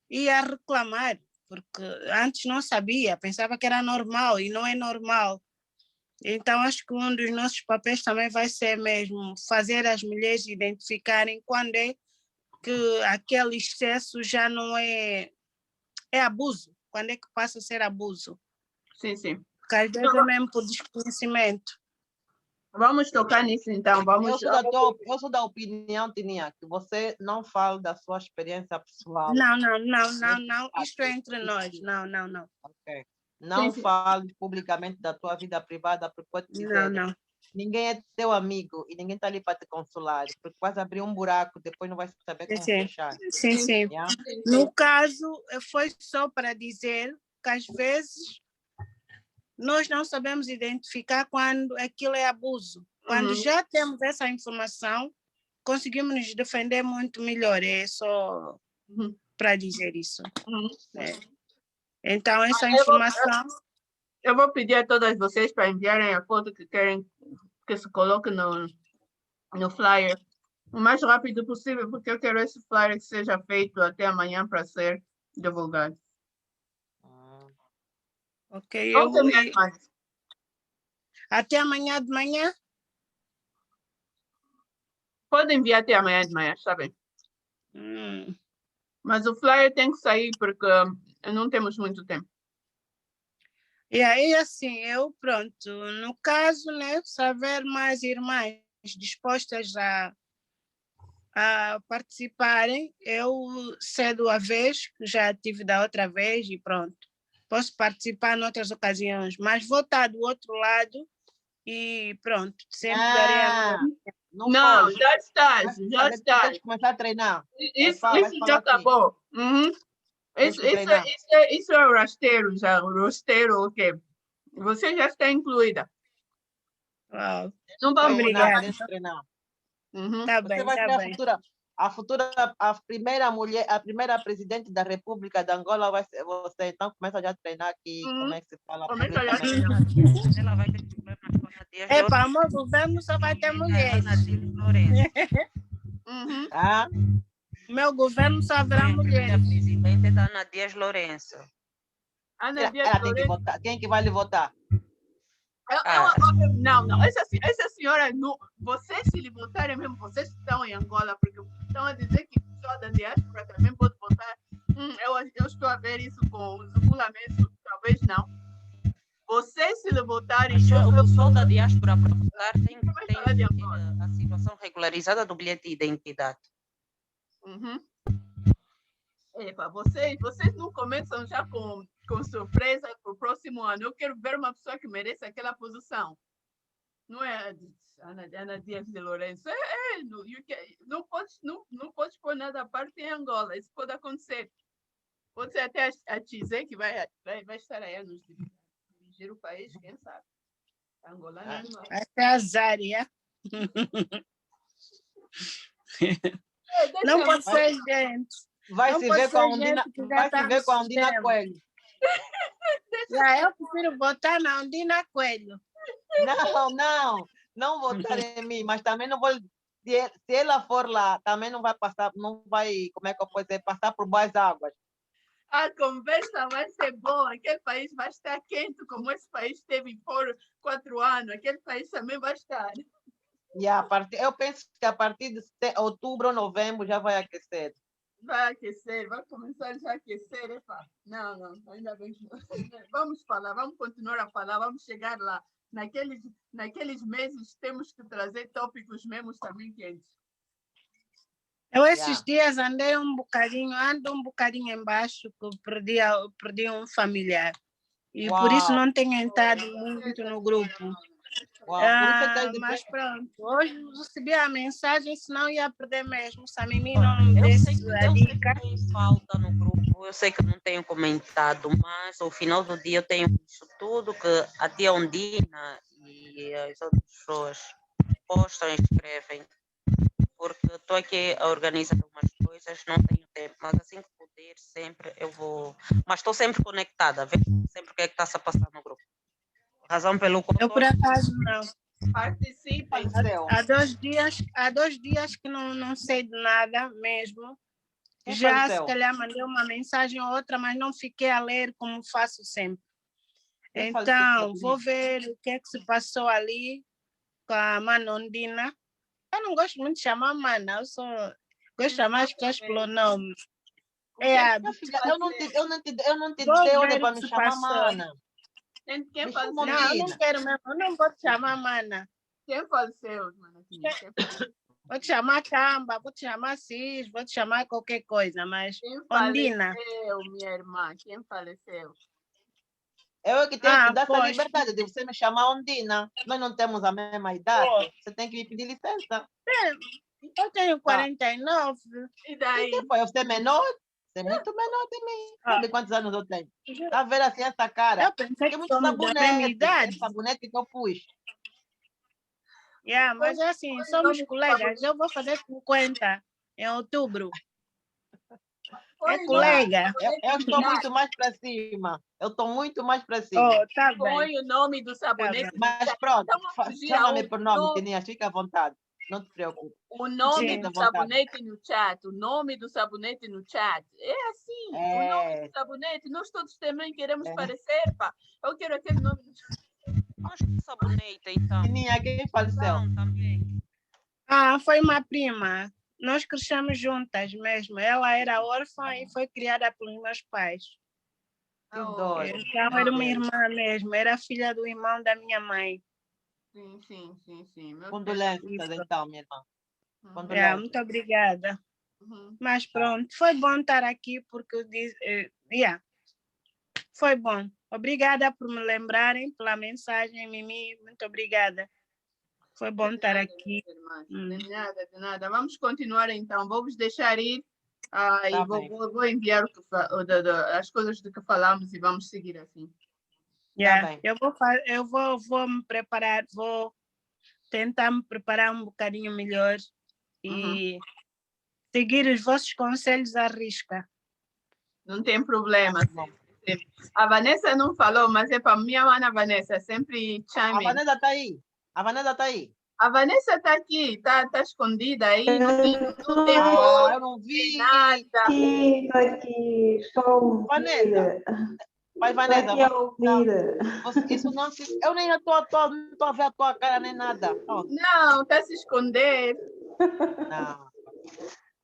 e a reclamar, porque antes não sabia, pensava que era normal e não é normal. Então, acho que um dos nossos papéis também vai ser mesmo fazer as mulheres identificarem quando é que aquele excesso já não é abuso, quando é que passa a ser abuso. Sim. Porque às vezes é mesmo por desconhecimento. Vamos tocar nisso então. Eu sou da opinião, Tininha, que você não fala da sua experiência pessoal. Não. Isto é entre nós. Não. Ok. Não fale publicamente da tua vida privada, porque pode dizer. Não. Ninguém é teu amigo e ninguém está ali para te consolar, porque quase abrir um buraco, depois não vai saber como fechar. Sim. Yeah? No caso, foi só para dizer que às vezes nós não sabemos identificar quando aquilo é abuso. Quando já temos essa informação, conseguimos nos defender muito melhor. É só para dizer isso. Uhum. Então, essa informação... Eu vou pedir a todas vocês para enviarem a foto que querem que se coloque no flyer o mais rápido possível, porque eu quero esse flyer que seja feito até amanhã para ser divulgado. Ok, Ontem mesmo, até amanhã de manhã? pode enviar até amanhã de manhã, está bem? Mas o flyer tem que sair porque não temos muito tempo. E aí, assim, pronto, no caso, né, se houver mais irmãs dispostas a participarem, eu cedo a vez, que já tive da outra vez e pronto. Posso participar em outras ocasiões, mas vou estar do outro lado e pronto, sempre darei a minha. Não, pode. já estás. Tens que começar a treinar. Isso já acabou. Uhum. Isso é o rasteiro já, o rosteiro, o quê? Você já está incluída. Uau. Não vamos Obrigada. Treinar. Uhum. Tá Você bem, vai tá ser bem. a primeira mulher, a primeira presidente da República de Angola vai ser você. Então começa já a treinar aqui, como é que se fala Começa já a publicamente. treinar. Ela vai ter problemas com a Dias Epa, o meu governo só vai ter mulheres. Uhum. Ah? Meu governo só haverá A mulheres. presidente da Ana Dias Lourenço. Ana Dias Ela tem que Lourenço. votar. Quem que vai lhe votar? Não. Essa senhora, vocês se lhe votarem mesmo, vocês que estão em Angola, porque estão a dizer que pessoa da diáspora também pode votar. Eu estou a ver isso com o Zugula mesmo, talvez não. Vocês se lhe votarem... O pessoal da diáspora para votar tem que falar de ter Angola. a situação regularizada do bilhete de identidade. Uhum. Epa, vocês não começam já com surpresa para o próximo ano. Eu quero ver uma pessoa que merece aquela posição. Não é Ana Dias de Lourenço. Não podes pôr nada à parte em Angola. Isso pode acontecer. Pode ser até a Tizé que vai estar aí a nos dirigir o país, quem sabe. Angola não. Até a Zária. Não pode ser gente. Vai Não se pode ver com a ser Undina, gente que já vai tá se ver no com a Undina sistema. Coelho. Eu prefiro votar na Undina Coelho. Não votar em mim, mas também não vou. Se ela for lá, também não vai passar, não vai, como é que eu posso dizer, passar por boas águas. A conversa vai ser boa, aquele país vai estar quente, como esse país teve por 4 anos, aquele país também vai estar. Eu penso que a partir de outubro ou novembro já vai aquecer. Vai aquecer, vai começar já a aquecer. Epa. Não, ainda bem que não. Vamos falar, vamos continuar a falar, vamos chegar lá. Naqueles meses temos que trazer tópicos mesmo também quentes. Eu esses dias ando um bocadinho embaixo, que eu perdi um familiar. E por isso não tenho entrado muito no grupo. Mas pronto, hoje recebi a mensagem, senão ia perder mesmo. Se a Mimi não me desse a dica. Eu sei que tem falta no grupo, eu sei que não tenho comentado, mas ao final do dia eu tenho visto tudo que a tia Undina e as outras pessoas postam e escrevem, porque estou aqui a organizar algumas coisas, não tenho tempo, mas assim que puder, sempre eu vou. Mas estou sempre conectada, vejo sempre o que é que está a passar no grupo. Razão pelo qual eu por acaso não. Participem. Há dois dias que não sei de nada mesmo. Quem já faleceu? se calhar mandei uma mensagem ou outra, mas não fiquei a ler como faço sempre. Quem então, faleceu? vou ver o que é que se passou ali com a Mana Undina. Eu não gosto muito de chamar Mana, gosto de chamar as pessoas pelo nome. Filha, eu não te dei ordem para me chamar Mana. Quem faleceu? Não, eu não quero mesmo, eu não vou te chamar Mana. Quem faleceu? Vou te chamar Camba, vou te chamar Cis, vou te chamar qualquer coisa, mas Quem Ondina. faleceu, minha irmã? Quem faleceu? Eu é que tenho que dar essa pois. liberdade de você me chamar Ondina. Nós não temos a mesma idade. Você tem que me pedir licença. Eu tenho 49. E daí? E depois, você é menor? Você é muito menor de mim. Sabe quantos anos eu tenho? Tá vendo assim essa cara? Eu pensei Tem que muito somos da mesma sabonete. idade. Esse sabonete que eu pus. Mas assim, somos colegas. Eu vou fazer 50 em outubro. É colega. Eu estou muito mais para cima. Eu estou muito mais para cima. Oh, tá bem. Põe o nome do sabonete. Mas pronto, Então, vamos fugir chama-me ao por nome, nome. Tinias, fica à vontade. Não te preocupes. O nome Sim. do sabonete no chat, o nome do sabonete no chat. É assim, o nome do sabonete. Nós todos também queremos parecer, pá. Eu quero aquele nome. Mas que sabonete, então? Tininha, quem faleceu? Não, também. Ah, foi uma prima. Nós crescemos juntas mesmo. Ela era órfã e foi criada pelos meus pais. Que dor. Então, era uma irmã mesmo. Era filha do irmão da minha mãe. Sim. Condolências, então, minha irmã. Muito obrigada. Uhum. Mas pronto, foi bom estar aqui porque eu disse, foi bom. Obrigada por me lembrarem pela mensagem, Mimi. Muito obrigada. Foi bom estar aqui. De nada. Vamos continuar então. Vou vos deixar ir e Tá vou enviar as coisas de que falamos e vamos seguir assim. bem. Eu vou me preparar, vou tentar me preparar um bocadinho melhor e seguir os vossos conselhos à risca. Não tem problema. A Vanessa não falou, mas é para minha mana Vanessa, sempre A chime. Vanessa está aí. A Vanessa está aí. A Vanessa está aqui, está escondida aí, não tem eu não vi nada. Aqui, estou a ouvir. Vanessa. Vai, Vanessa. Aqui a ouvir. Isso não se... Eu nem estou a ver a tua cara nem nada. Não, está se esconder. Não.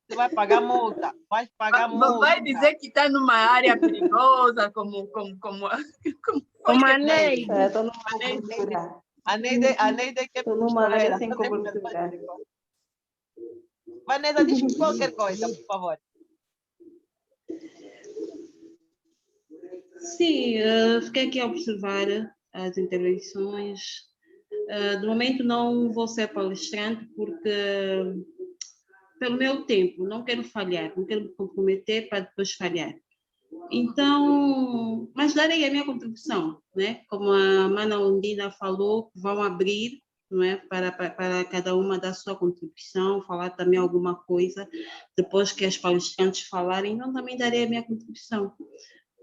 Você vai pagar multa. Vai pagar multa. Vai dizer que está numa área perigosa, como a Neide. Estou numa cobertura. A Neide que é Estou numa área pistoleira. sem cobertura. Vanessa, diz qualquer coisa, por favor. Sim, fiquei aqui a observar as intervenções. De momento não vou ser palestrante porque, pelo meu tempo, não quero falhar, não quero me comprometer para depois falhar. Então, mas darei a minha contribuição, né? Como a Mana Ondina falou, vão abrir, não é? Para cada uma dar sua contribuição, falar também alguma coisa, depois que as palestrantes falarem, então também darei a minha contribuição.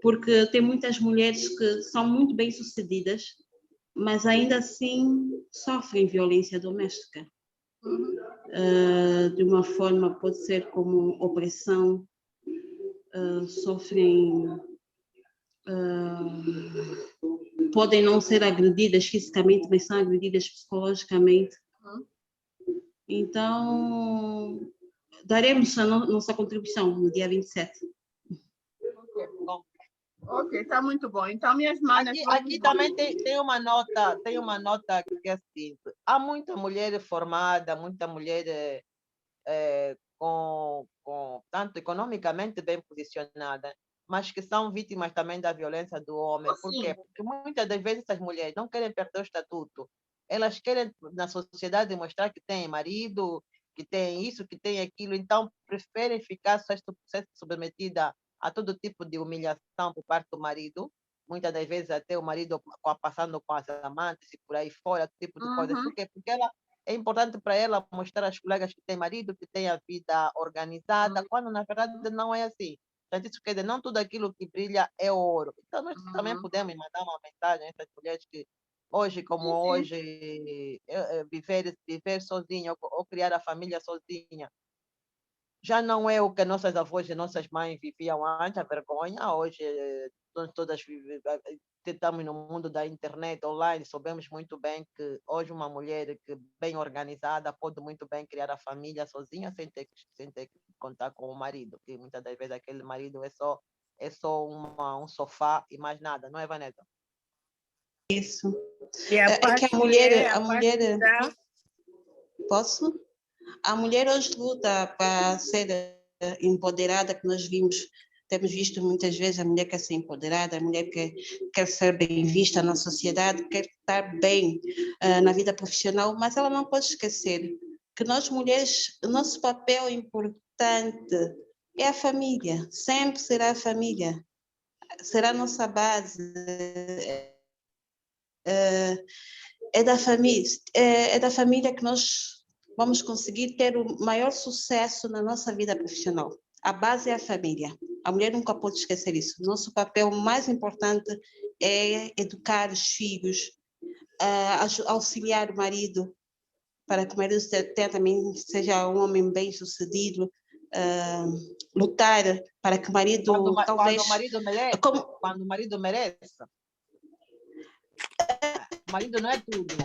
Porque tem muitas mulheres que são muito bem-sucedidas, mas ainda assim sofrem violência doméstica. De uma forma, pode ser como opressão, sofrem, podem não ser agredidas fisicamente, mas são agredidas psicologicamente. Então, daremos a nossa contribuição no dia 27. Ok, está muito bom. Então, minhas manas... Aqui também tem uma nota que é assim, há muita mulher formada, muita mulher com tanto economicamente bem posicionada, mas que são vítimas também da violência do homem. Por quê? Porque muitas das vezes essas mulheres não querem perder o estatuto. Elas querem, na sociedade, mostrar que têm marido, que têm isso, que têm aquilo, então preferem ficar ser submetida a todo tipo de humilhação por parte do marido, muitas das vezes até o marido passando com as amantes e por aí fora, todo tipo de coisas. Por quê? Porque é importante para ela mostrar às colegas que tem marido, que tem a vida organizada, quando na verdade não é assim. Então, isso quer dizer, não tudo aquilo que brilha é ouro. Então, nós também podemos mandar uma mensagem a essas mulheres que hoje, viver sozinha ou criar a família sozinha, já não é o que nossas avós e nossas mães viviam antes, a vergonha. Hoje, todas estamos no mundo da internet, online, sabemos muito bem que hoje uma mulher bem organizada pode muito bem criar a família sozinha, sem ter que contar com o marido, que muitas das vezes aquele marido é só um sofá e mais nada, não é, Vanessa? Isso. É que a mulher... Posso? A mulher hoje luta para ser empoderada, que temos visto muitas vezes, a mulher quer ser empoderada, a mulher quer ser bem vista na sociedade, quer estar bem na vida profissional, mas ela não pode esquecer que nós mulheres, o nosso papel importante é a família, sempre será a família, será a nossa base, é da família que nós vamos conseguir ter o maior sucesso na nossa vida profissional. a base é a família. A mulher nunca pode esquecer isso. Nosso papel mais importante é educar os filhos, auxiliar o marido, para que o marido também seja um homem bem-sucedido, lutar para que o marido talvez... Quando o marido merece, quando o marido merece. O marido não é tudo. O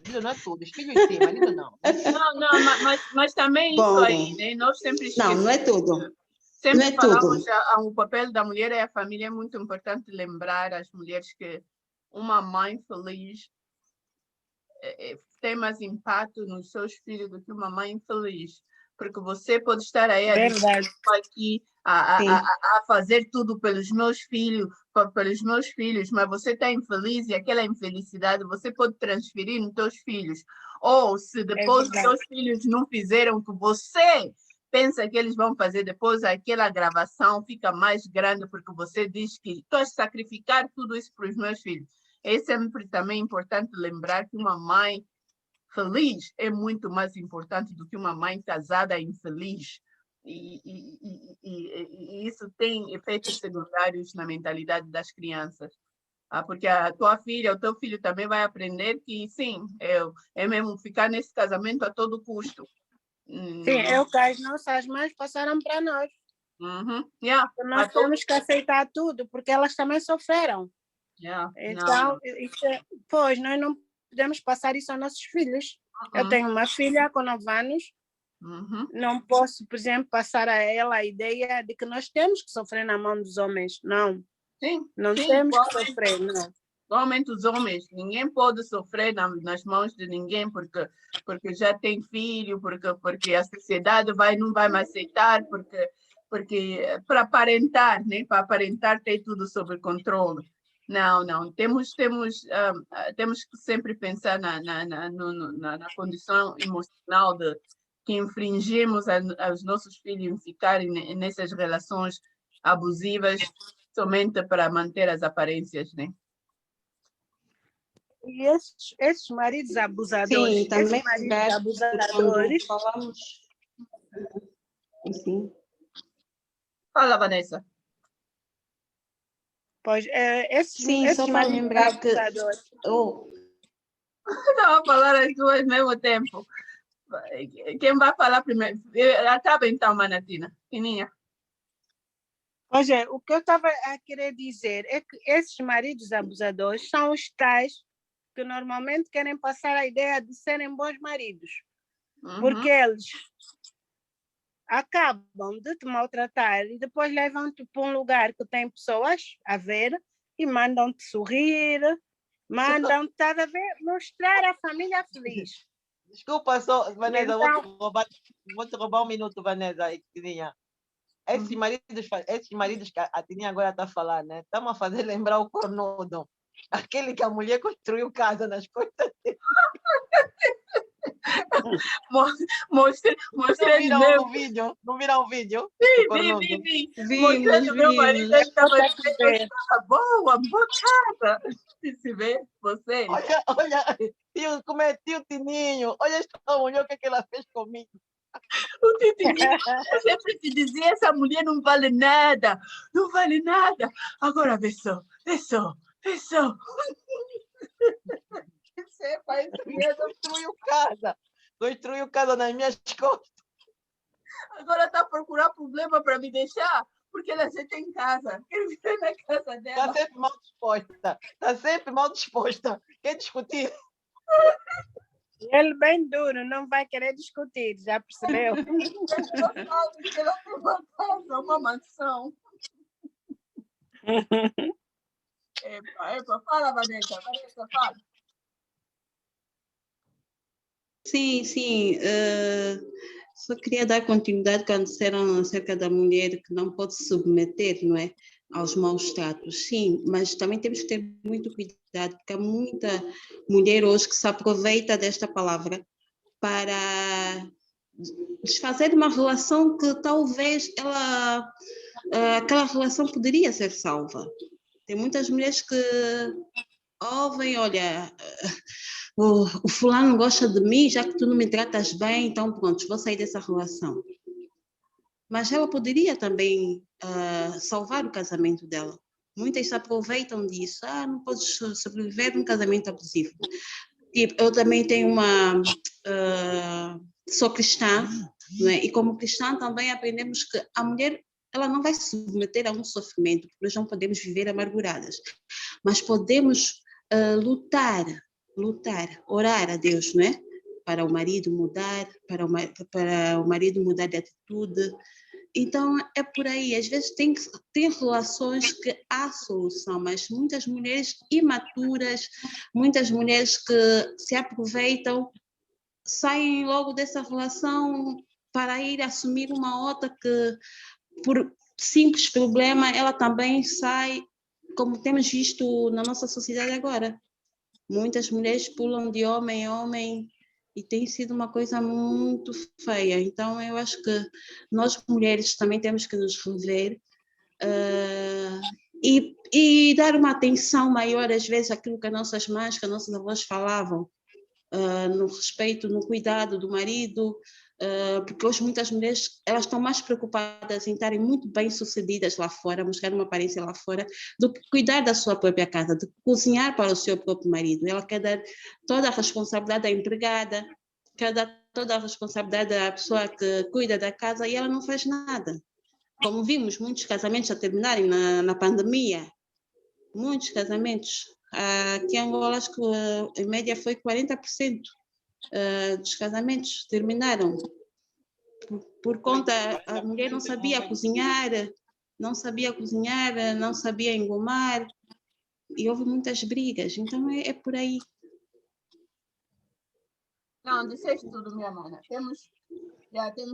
marido não é tudo. Os filhos sim, o marido não. Não, mas também isso aí, né? Nós sempre esquecemos. Não é tudo. Sempre Não é falamos tudo. o papel da mulher e a família. É muito importante lembrar às mulheres que uma mãe feliz tem mais impacto nos seus filhos do que uma mãe infeliz. Porque você pode estar aí aqui a fazer tudo pelos meus filhos, mas você está infeliz e aquela infelicidade você pode transferir nos seus filhos. Ou se depois os seus filhos não fizeram o que você pensa que eles vão fazer, depois aquela gravação fica mais grande porque você diz que estou a sacrificar tudo isso para os meus filhos. É sempre também importante lembrar que uma mãe feliz é muito mais importante do que uma mãe casada infeliz. E isso tem efeitos secundários na mentalidade das crianças. Porque a tua filha, o teu filho também vai aprender que, sim, é mesmo ficar nesse casamento a todo custo. Sim, é o que as nossas mães passaram para nós. Nós temos que aceitar tudo, porque elas também sofreram. Então, pois, nós não podemos passar isso aos nossos filhos. Eu tenho uma filha com 9 anos, não posso, por exemplo, passar a ela a ideia de que nós temos que sofrer na mão dos homens. Não. Não temos que sofrer, não. Somente os homens. Ninguém pode sofrer nas mãos de ninguém porque já tem filho, porque a sociedade não vai mais aceitar, porque para aparentar, né? Para aparentar ter tudo sob controle. Não. Temos que sempre pensar na condição emocional que infringimos aos nossos filhos em ficarem nessas relações abusivas somente para manter as aparências, né? E esses maridos abusadores, sim, também falamos. Sim. Fala, Vanessa. Pois, sim, só para lembrar que... Estava a falar as duas ao mesmo tempo. Quem vai falar primeiro? Acaba então, Manatina. Fininha. Pois é, o que eu estava a querer dizer é que esses maridos abusadores são os tais que normalmente querem passar a ideia de serem bons maridos. Porque eles acabam de te maltratar e depois levam-te para um lugar que tem pessoas a ver e mandam-te sorrir, mandam-te mostrar a família feliz. Desculpa só, Vanessa, então... vou te roubar um minuto, Vanessa e Tininha. Esses maridos que a Tininha agora está a falar, né? Estamos a fazer lembrar o cornudo. Aquele que a mulher construiu casa nas costas dele. Mostrei Não viram o vídeo? Vi. Mostrei o meu marido, ele estava boa casa. Se vê, você. Olha, tio Tininho, olha esta mulher, o que ela fez comigo. O tio Tininho, eu sempre te dizia, essa mulher não vale nada. Agora vê só. Você vai construiu casa nas minhas costas. Agora está a procurar problema para me deixar, porque ela já tem casa. Quer viver na casa dela. Está sempre mal disposta. Quer discutir? Ele bem duro, não vai querer discutir, já percebeu? Ela tem uma casa, uma mansão. Epa, fala, Vanessa, fala. Sim, só queria dar continuidade quando disseram acerca da mulher que não pode se submeter, não é, aos maus tratos. Sim, mas também temos que ter muito cuidado, porque há muita mulher hoje que se aproveita desta palavra para desfazer uma relação que talvez aquela relação poderia ser salva. Tem muitas mulheres que ouvem, olha, o fulano gosta de mim, já que tu não me tratas bem, então pronto, vou sair dessa relação. mas ela poderia também salvar o casamento dela. Muitas se aproveitam disso. Não podes sobreviver num casamento abusivo. Tipo, eu também tenho sou cristã, né? E como cristã também aprendemos que a mulher ela não vai se submeter a um sofrimento, porque nós não podemos viver amarguradas, mas podemos lutar, orar a Deus, não é? Para o marido mudar, para o marido mudar de atitude. Então, é por aí. Às vezes tem relações que há solução, mas muitas mulheres imaturas, muitas mulheres que se aproveitam, saem logo dessa relação para ir assumir uma outra que, por simples problema, ela também sai, como temos visto na nossa sociedade agora. Muitas mulheres pulam de homem em homem, e tem sido uma coisa muito feia. Então, eu acho que nós mulheres também temos que nos rever e dar uma atenção maior, às vezes, àquilo que as nossas mães, que as nossas avós falavam, no respeito, no cuidado do marido, porque hoje muitas mulheres elas estão mais preocupadas em estarem muito bem sucedidas lá fora, mostrar uma aparência lá fora, do que cuidar da sua própria casa, de cozinhar para o seu próprio marido. Ela quer dar toda a responsabilidade à empregada, quer dar toda a responsabilidade à pessoa que cuida da casa, e ela não faz nada. Como vimos muitos casamentos a terminarem na pandemia, muitos casamentos. Aqui em Angola, acho que em média foi 40% dos casamentos terminaram por conta, a mulher não sabia cozinhar, não sabia engomar, e houve muitas brigas. Então é por aí. Não, disseste tudo, minha mana. Temos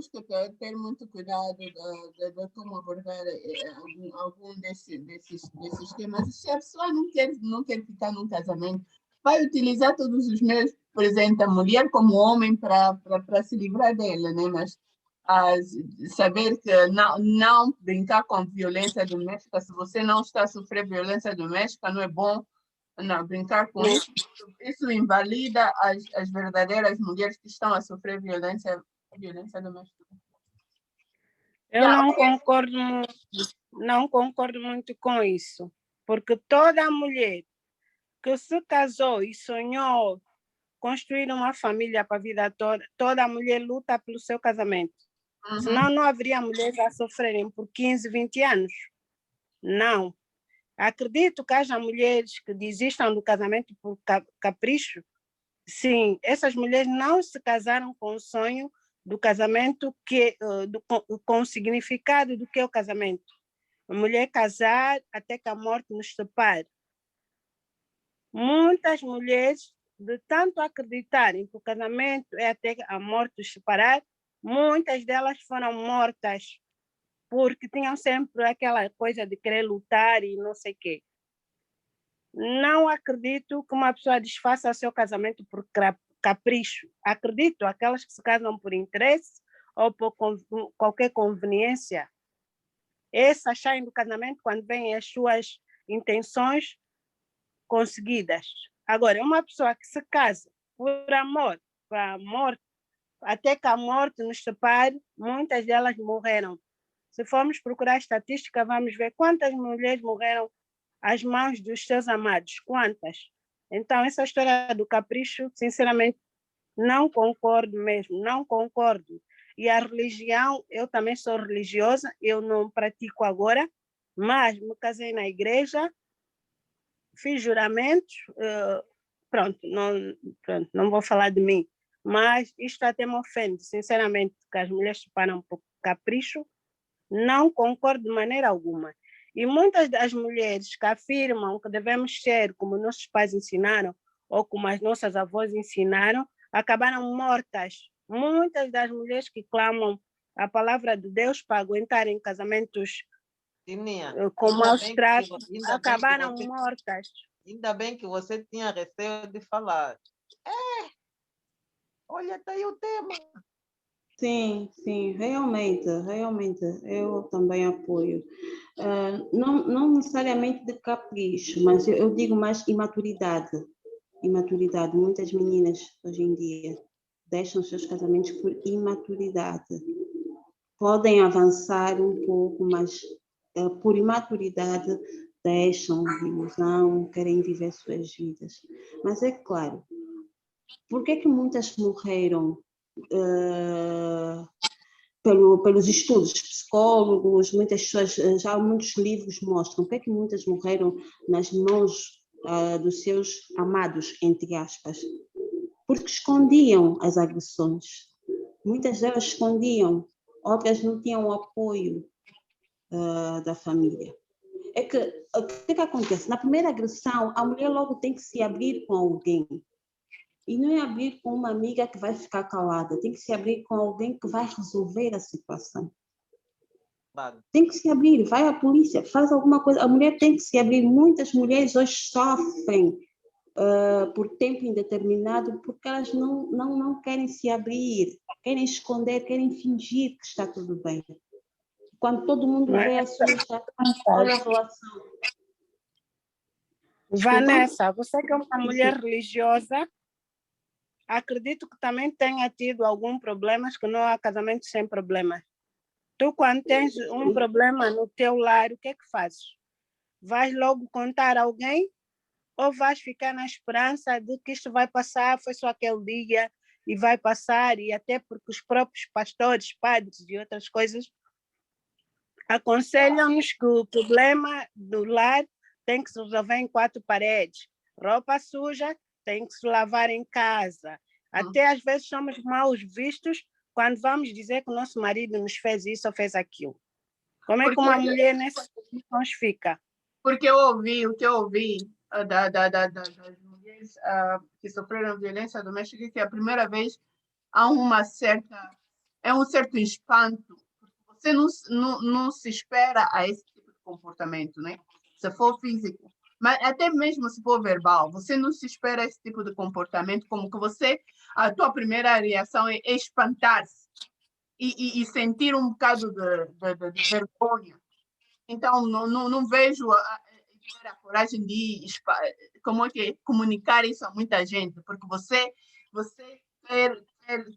que ter muito cuidado de como abordar algum desses temas. Se a pessoa não quer ficar num casamento, vai utilizar todos os meios, por exemplo, a mulher como homem para se livrar dele, né? Mas saber que não brincar com violência doméstica, se você não está a sofrer violência doméstica, não é bom. Não, brincar com isso invalida as verdadeiras mulheres que estão a sofrer violência doméstica. Eu não concordo muito com isso, porque toda mulher que se casou e sonhou construir uma família para a vida toda, toda mulher luta pelo seu casamento. Uhum. Senão não haveria mulheres a sofrerem por 15, 20 anos. Não. Acredito que haja mulheres que desistam do casamento por capricho. Sim, essas mulheres não se casaram com o sonho do casamento, com o significado do que é o casamento. A mulher casar até que a morte nos separe. Muitas mulheres, de tanto acreditarem que o casamento é até a morte os separar, muitas delas foram mortas porque tinham sempre aquela coisa de querer lutar e não sei o quê. Não acredito que uma pessoa desfaça seu casamento por capricho. Acredito aquelas que se casam por interesse ou por qualquer conveniência. Essas saem do casamento quando vêm as suas intenções conseguidas. Agora, uma pessoa que se casa por amor, para a morte, até que a morte nos separe, muitas delas morreram. Se formos procurar estatística, vamos ver quantas mulheres morreram às mãos dos seus amados. Quantas? Então, essa história do capricho, sinceramente, não concordo mesmo, não concordo. E a religião, eu também sou religiosa, eu não pratico agora, mas me casei na igreja, fiz juramentos, pronto, não vou falar de mim, mas isto até me ofende, sinceramente, que as mulheres se param por capricho. Não concordo de maneira alguma. E muitas das mulheres que afirmam que devemos ser como nossos pais ensinaram ou como as nossas avós ensinaram, acabaram mortas. Muitas das mulheres que clamam a palavra de Deus para aguentarem casamentos com maus tratos, acabaram mortas. Ainda bem que você tinha receio de falar. Olha, está aí o tema. Sim, realmente, eu também apoio. Não necessariamente de capricho, mas eu digo mais imaturidade. Muitas meninas hoje em dia deixam seus casamentos por imaturidade. podem avançar um pouco, mas por imaturidade deixam de ilusão, querem viver suas vidas. Mas é claro, por que muitas morreram pelos estudos psicólogos? Muitas pessoas, já muitos livros mostram por que muitas morreram nas mãos dos seus amados, entre aspas, porque escondiam as agressões. Muitas delas escondiam, outras não tinham o apoio da família. O que acontece? Na primeira agressão, a mulher logo tem que se abrir com alguém. E não é abrir com uma amiga que vai ficar calada, tem que se abrir com alguém que vai resolver a situação. Claro. Tem que se abrir, vai à polícia, faz alguma coisa. A mulher tem que se abrir. Muitas mulheres hoje sofrem por tempo indeterminado porque elas não querem se abrir, querem esconder, querem fingir que está tudo bem. Quando todo mundo vê a sua, olha a relação. Vanessa, você que é uma mulher religiosa, acredito que também tenha tido algum problema, que não há casamento sem problema. Tu, quando tens um problema no teu lar, o que é que fazes? Vais logo contar a alguém ou vais ficar na esperança de que isto vai passar, foi só aquele dia e vai passar, e até porque os próprios pastores, padres e outras coisas aconselham-nos que o problema do lar tem que se resolver em 4 paredes. Roupa suja tem que se lavar em casa. Até às vezes somos mal vistos quando vamos dizer que o nosso marido nos fez isso ou fez aquilo. Como é que uma mulher nessas situações fica? Porque o que eu ouvi das mulheres que sofreram violência doméstica, que a primeira vez há um certo espanto. Você não se espera a esse tipo de comportamento, né? Se for físico. Mas até mesmo se for verbal, você não se espera esse tipo de comportamento, como que a tua primeira reação é espantar-se e sentir um bocado de vergonha. Então, não vejo a coragem de comunicar isso a muita gente, porque você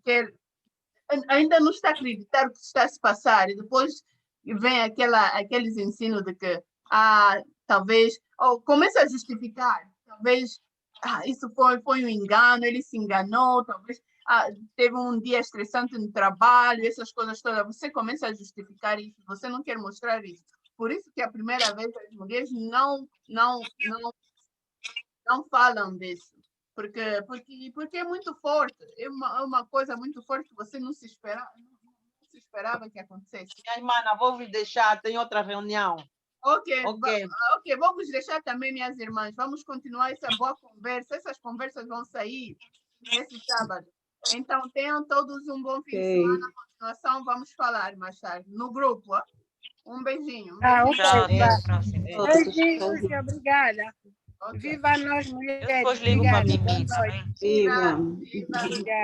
quer ainda não está a acreditar o que está a se passar, e depois vem aqueles ensinos de que talvez, ou começa a justificar, talvez isso foi um engano, ele se enganou, talvez teve um dia estressante no trabalho, essas coisas todas. Você começa a justificar isso, você não quer mostrar isso. Por isso que a primeira vez as mulheres não falam disso, porque é muito forte, é uma coisa muito forte que você não se esperava que acontecesse. Minha irmã, vou vos deixar, tem outra reunião. Ok, vamos deixar também, minhas irmãs, vamos continuar essa boa conversa, essas conversas vão sair nesse sábado. Então, tenham todos um bom fim de semana. Na continuação, vamos falar mais tarde no grupo. Um beijinho. Beijinhos, obrigada. Okay. Viva nós mulheres. Eu depois ligo para mim. Viva. Viva.